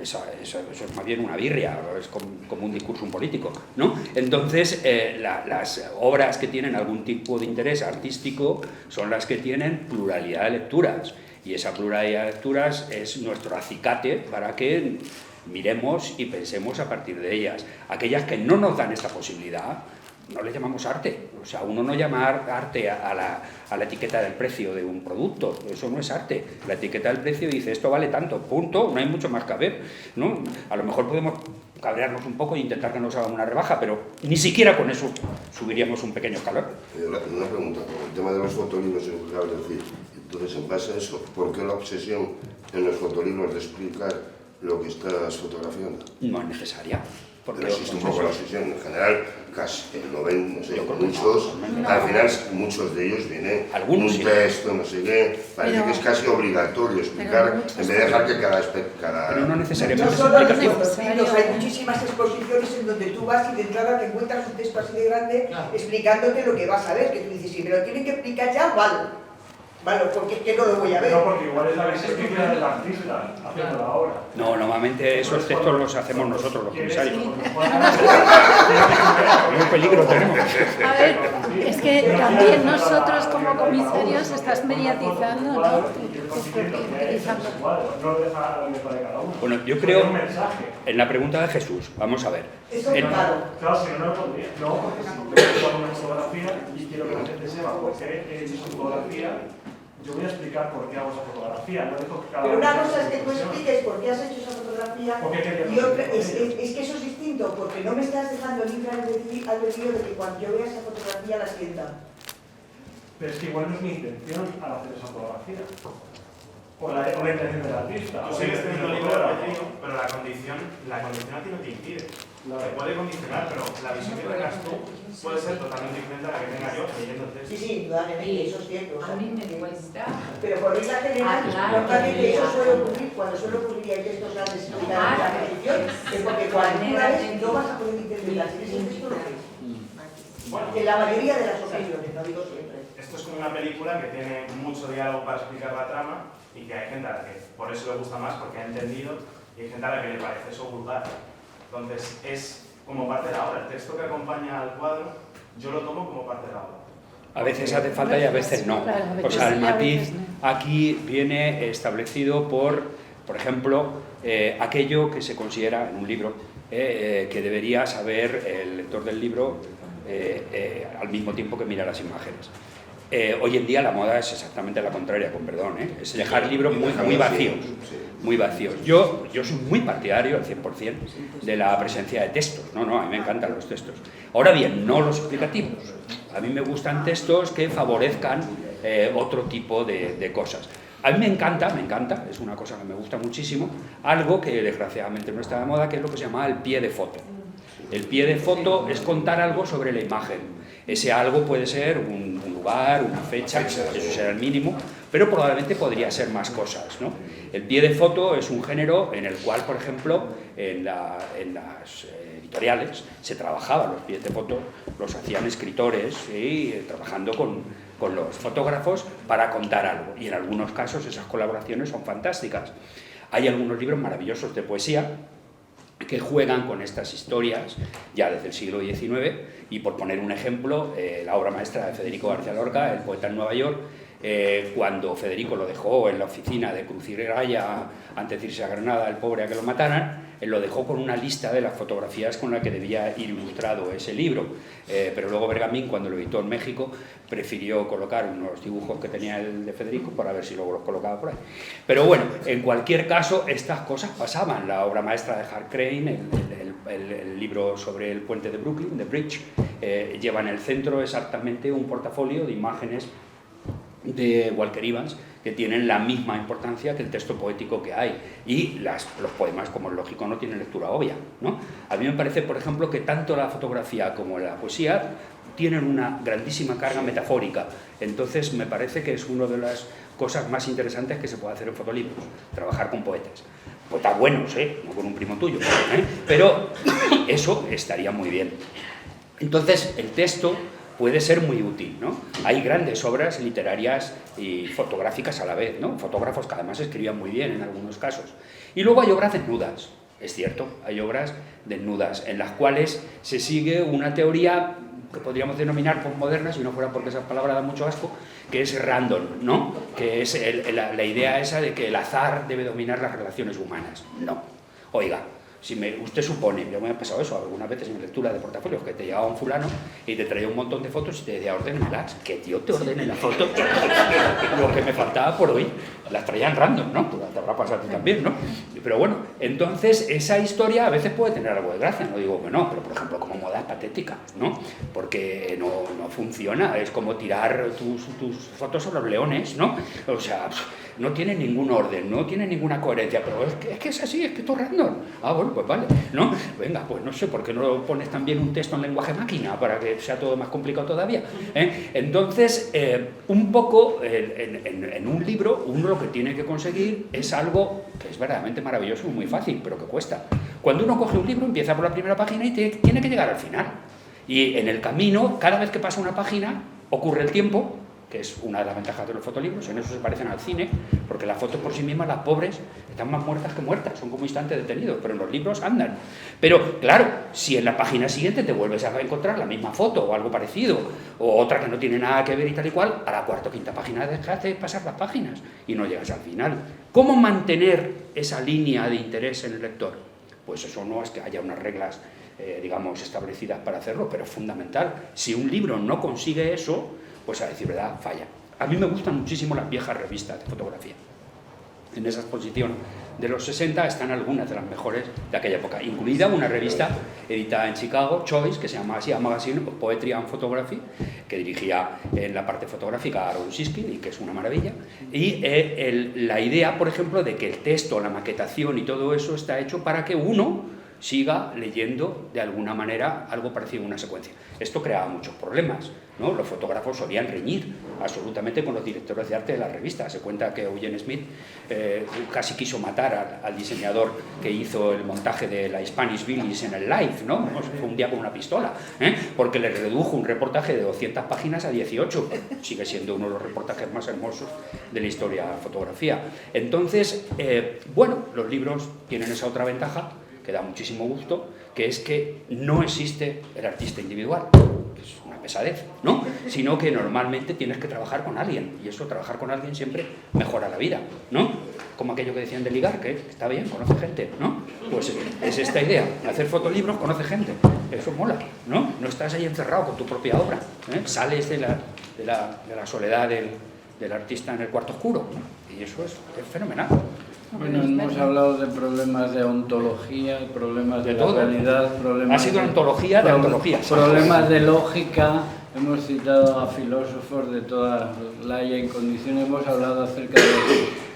Eso es más bien una birria, es como un discurso político, ¿no? Entonces, las obras que tienen algún tipo de interés artístico son las que tienen pluralidad de lecturas, y esa pluralidad de lecturas es nuestro acicate para que miremos y pensemos a partir de ellas. Aquellas que no nos dan esta posibilidad, no le llamamos arte. O sea, uno no llama arte a la etiqueta del precio de un producto, eso no es arte. La etiqueta del precio dice esto vale tanto, punto, no hay mucho más que ver, ¿no? A lo mejor podemos cabrearnos un poco e intentar que nos hagan una rebaja, pero ni siquiera con eso subiríamos un pequeño escalón. Una pregunta, con el tema de los fotolibros, es decir, entonces en base a eso, ¿por qué la obsesión en los fotolibros de explicar lo que estás fotografiando? No es necesaria. Porque existe un poco la obsesión en general, casi el 90, no sé, muchos, al final muchos de ellos vienen un texto, no sé qué, parece que es casi obligatorio explicar, en vez de dejar que cada... Pero no necesariamente no solo los libros, hay muchísimas exposiciones en donde tú vas y de entrada te encuentras un texto así de grande explicándote lo que vas a ver, que tú dices, sí, pero tienen que explicar ya, vale, porque es que no lo voy a ver. No, porque igual es la visión del artista haciendo la obra. No, normalmente esos textos los hacemos nosotros, los comisarios. ¿Qué peligro tenemos? A ver, es que también nosotros como comisarios estás mediatizando, ¿no? Utilizando. Bueno, yo creo, en la pregunta de Jesús, vamos a ver. Claro, si no lo podría. No, porque si yo hago una fotografía y quiero que la gente sepa por qué he hecho esa fotografía, yo voy a explicar por qué hago esa fotografía. No dejo que cada pero una cosa es que tú expliques por qué has hecho esa fotografía y otra es que eso es distinto, porque no me estás dejando libre albedrío de que cuando yo vea esa fotografía la sienta. Pero es que igual no es mi intención al hacer esa fotografía. O la intención del artista. Tú sigues teniendo libre albedrío, pero la condición a ti no te impide. Te puede condicionar, pero la visión que tengas tú puede ser totalmente diferente a la que tenga yo leyendo el texto. Sí, indudablemente, eso es cierto. A mí me cuesta. Pero por regla general, normalmente eso suele ocurrir cuando suele ocurrir hay textos grandes explicados la posición, es porque cuando una vez no vas a poder interpretar si ese texto lo es. Bueno, en la mayoría de las ocasiones, no digo siempre. Esto es como una película que tiene mucho diálogo para explicar la trama y que hay gente a la que por eso le gusta más porque ha entendido y hay gente a la que le parece eso vulgar. Entonces es como parte de la obra. El texto que acompaña al cuadro yo lo tomo como parte de la obra. A veces hace falta y a veces no. O sea, el matiz aquí viene establecido por ejemplo, aquello que se considera en un libro que debería saber el lector del libro al mismo tiempo que mira las imágenes. Hoy en día la moda es exactamente la contraria, con perdón, es dejar libros muy vacíos, muy vacíos. Yo soy muy partidario al 100% de la presencia de textos, a mí me encantan los textos. Ahora bien, no los explicativos, a mí me gustan textos que favorezcan otro tipo de cosas. A mí me encanta, es una cosa que me gusta muchísimo, algo que desgraciadamente no está de moda, que es lo que se llama el pie de foto. El pie de foto es contar algo sobre la imagen. Ese algo puede ser un lugar, una fecha, eso será el mínimo, pero probablemente podría ser más cosas, ¿no? El pie de foto es un género en el cual, por ejemplo, en las editoriales se trabajaban los pies de foto, los hacían escritores, trabajando con los fotógrafos para contar algo, y en algunos casos esas colaboraciones son fantásticas. Hay algunos libros maravillosos de poesía que juegan con estas historias ya desde el siglo XIX, y por poner un ejemplo, la obra maestra de Federico García Lorca, El poeta en Nueva York, cuando Federico lo dejó en la oficina de Cruz y Raya antes de irse a Granada, el pobre, a que lo mataran, lo dejó con una lista de las fotografías con las que debía ir ilustrado ese libro, pero luego Bergamín, cuando lo editó en México, prefirió colocar unos dibujos que tenía el de Federico para ver si luego los colocaba por ahí. Pero bueno, en cualquier caso, estas cosas pasaban. La obra maestra de Hart Crane, el libro sobre el puente de Brooklyn, The Bridge, lleva en el centro exactamente un portafolio de imágenes de Walker Evans que tienen la misma importancia que el texto poético que hay, y los poemas, como es lógico, no tienen lectura obvia, ¿no? A mí me parece, por ejemplo, que tanto la fotografía como la poesía tienen una grandísima carga metafórica. Entonces me parece que es una de las cosas más interesantes que se puede hacer en fotolibros, trabajar con poetas. Poetas buenos, no con un primo tuyo, pero eso estaría muy bien. Entonces el texto puede ser muy útil, ¿no? Hay grandes obras literarias y fotográficas a la vez, ¿no? Fotógrafos que además escribían muy bien en algunos casos. Y luego hay obras desnudas, es cierto, hay obras desnudas en las cuales se sigue una teoría que podríamos denominar postmoderna, si no fuera porque esa palabra da mucho asco, que es random, ¿no? Que es la idea esa de que el azar debe dominar las relaciones humanas. No. Oiga, si usted supone, yo me ha pasado eso algunas veces en lectura de portafolios, que te llegaba un fulano y te traía un montón de fotos y te decía, ordénalas, que tío te ordene la foto, lo que me faltaba por hoy, las traían random, ¿no? Te habrá pasado a ti también, ¿no? Pero bueno, entonces esa historia a veces puede tener algo de gracia, no digo que no, pero por ejemplo como moda es patética, ¿no? Porque no funciona, es como tirar tus fotos a los leones, ¿no? O sea, no tiene ningún orden, no tiene ninguna coherencia, pero es que es así, es que todo es random. Ah, bueno, pues vale, ¿no? Venga, pues no sé, ¿por qué no pones también un texto en lenguaje máquina para que sea todo más complicado todavía? Entonces, un poco, en un libro, uno lo que tiene que conseguir es algo que es verdaderamente maravilloso y muy fácil, pero que cuesta. Cuando uno coge un libro, empieza por la primera página y tiene que llegar al final. Y en el camino, cada vez que pasa una página, ocurre el tiempo, que es una de las ventajas de los fotolibros, en eso se parecen al cine, porque las fotos por sí mismas, las pobres, están más muertas que muertas, son como instantes detenidos, pero en los libros andan. Pero claro, si en la página siguiente te vuelves a encontrar la misma foto o algo parecido, o otra que no tiene nada que ver y tal y cual, a la cuarta o quinta página dejas de pasar las páginas y no llegas al final. ¿Cómo mantener esa línea de interés en el lector? Pues eso no es que haya unas reglas, digamos, establecidas para hacerlo, pero es fundamental. Si un libro no consigue eso, pues a decir verdad, falla. A mí me gustan muchísimo las viejas revistas de fotografía. En esa exposición de los 60 están algunas de las mejores de aquella época, incluida una revista editada en Chicago, Choice, que se llama así, A Magazine of Poetry and Photography, que dirigía en la parte fotográfica a Aaron Siskin, y que es una maravilla. Y la idea, por ejemplo, de que el texto, la maquetación y todo eso está hecho para que uno siga leyendo de alguna manera algo parecido a una secuencia. Esto creaba muchos problemas, ¿no? Los fotógrafos solían reñir absolutamente con los directores de arte de la revista. Se cuenta que Eugene Smith casi quiso matar al diseñador que hizo el montaje de la Spanish Village en el Live, ¿no? Fue un día con una pistola, porque le redujo un reportaje de 200 páginas a 18. Sigue siendo uno de los reportajes más hermosos de la historia de la fotografía. Entonces, bueno, los libros tienen esa otra ventaja que da muchísimo gusto, que es que no existe el artista individual, que es una pesadez, ¿no? Sino que normalmente tienes que trabajar con alguien, y eso, trabajar con alguien siempre mejora la vida, ¿no? Como aquello que decían de ligar, que está bien, conoce gente, ¿no? Pues es esta idea, hacer fotolibros, conoce gente, eso mola, ¿no? No estás ahí encerrado con tu propia obra, sales de la soledad del artista en el cuarto oscuro, ¿no? Y eso es fenomenal. Bueno, hemos hablado de problemas de ontología, problemas de la todo. Realidad, problemas ha sido una ontología de ontologías. Problemas de lógica, hemos citado a filósofos de toda la haya en condiciones, hemos hablado acerca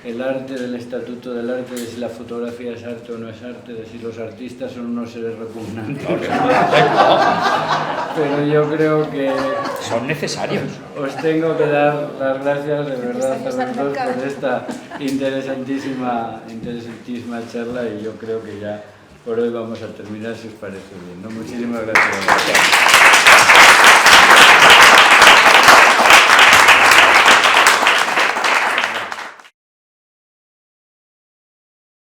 del arte, del estatuto del arte, de si la fotografía es arte o no es arte, de si los artistas son unos seres repugnantes. Pero yo creo que son necesarios. Os tengo que dar las gracias de verdad a los dos por esta interesantísima charla, y yo creo que ya por hoy vamos a terminar, si os parece bien, ¿no? Muchísimas gracias.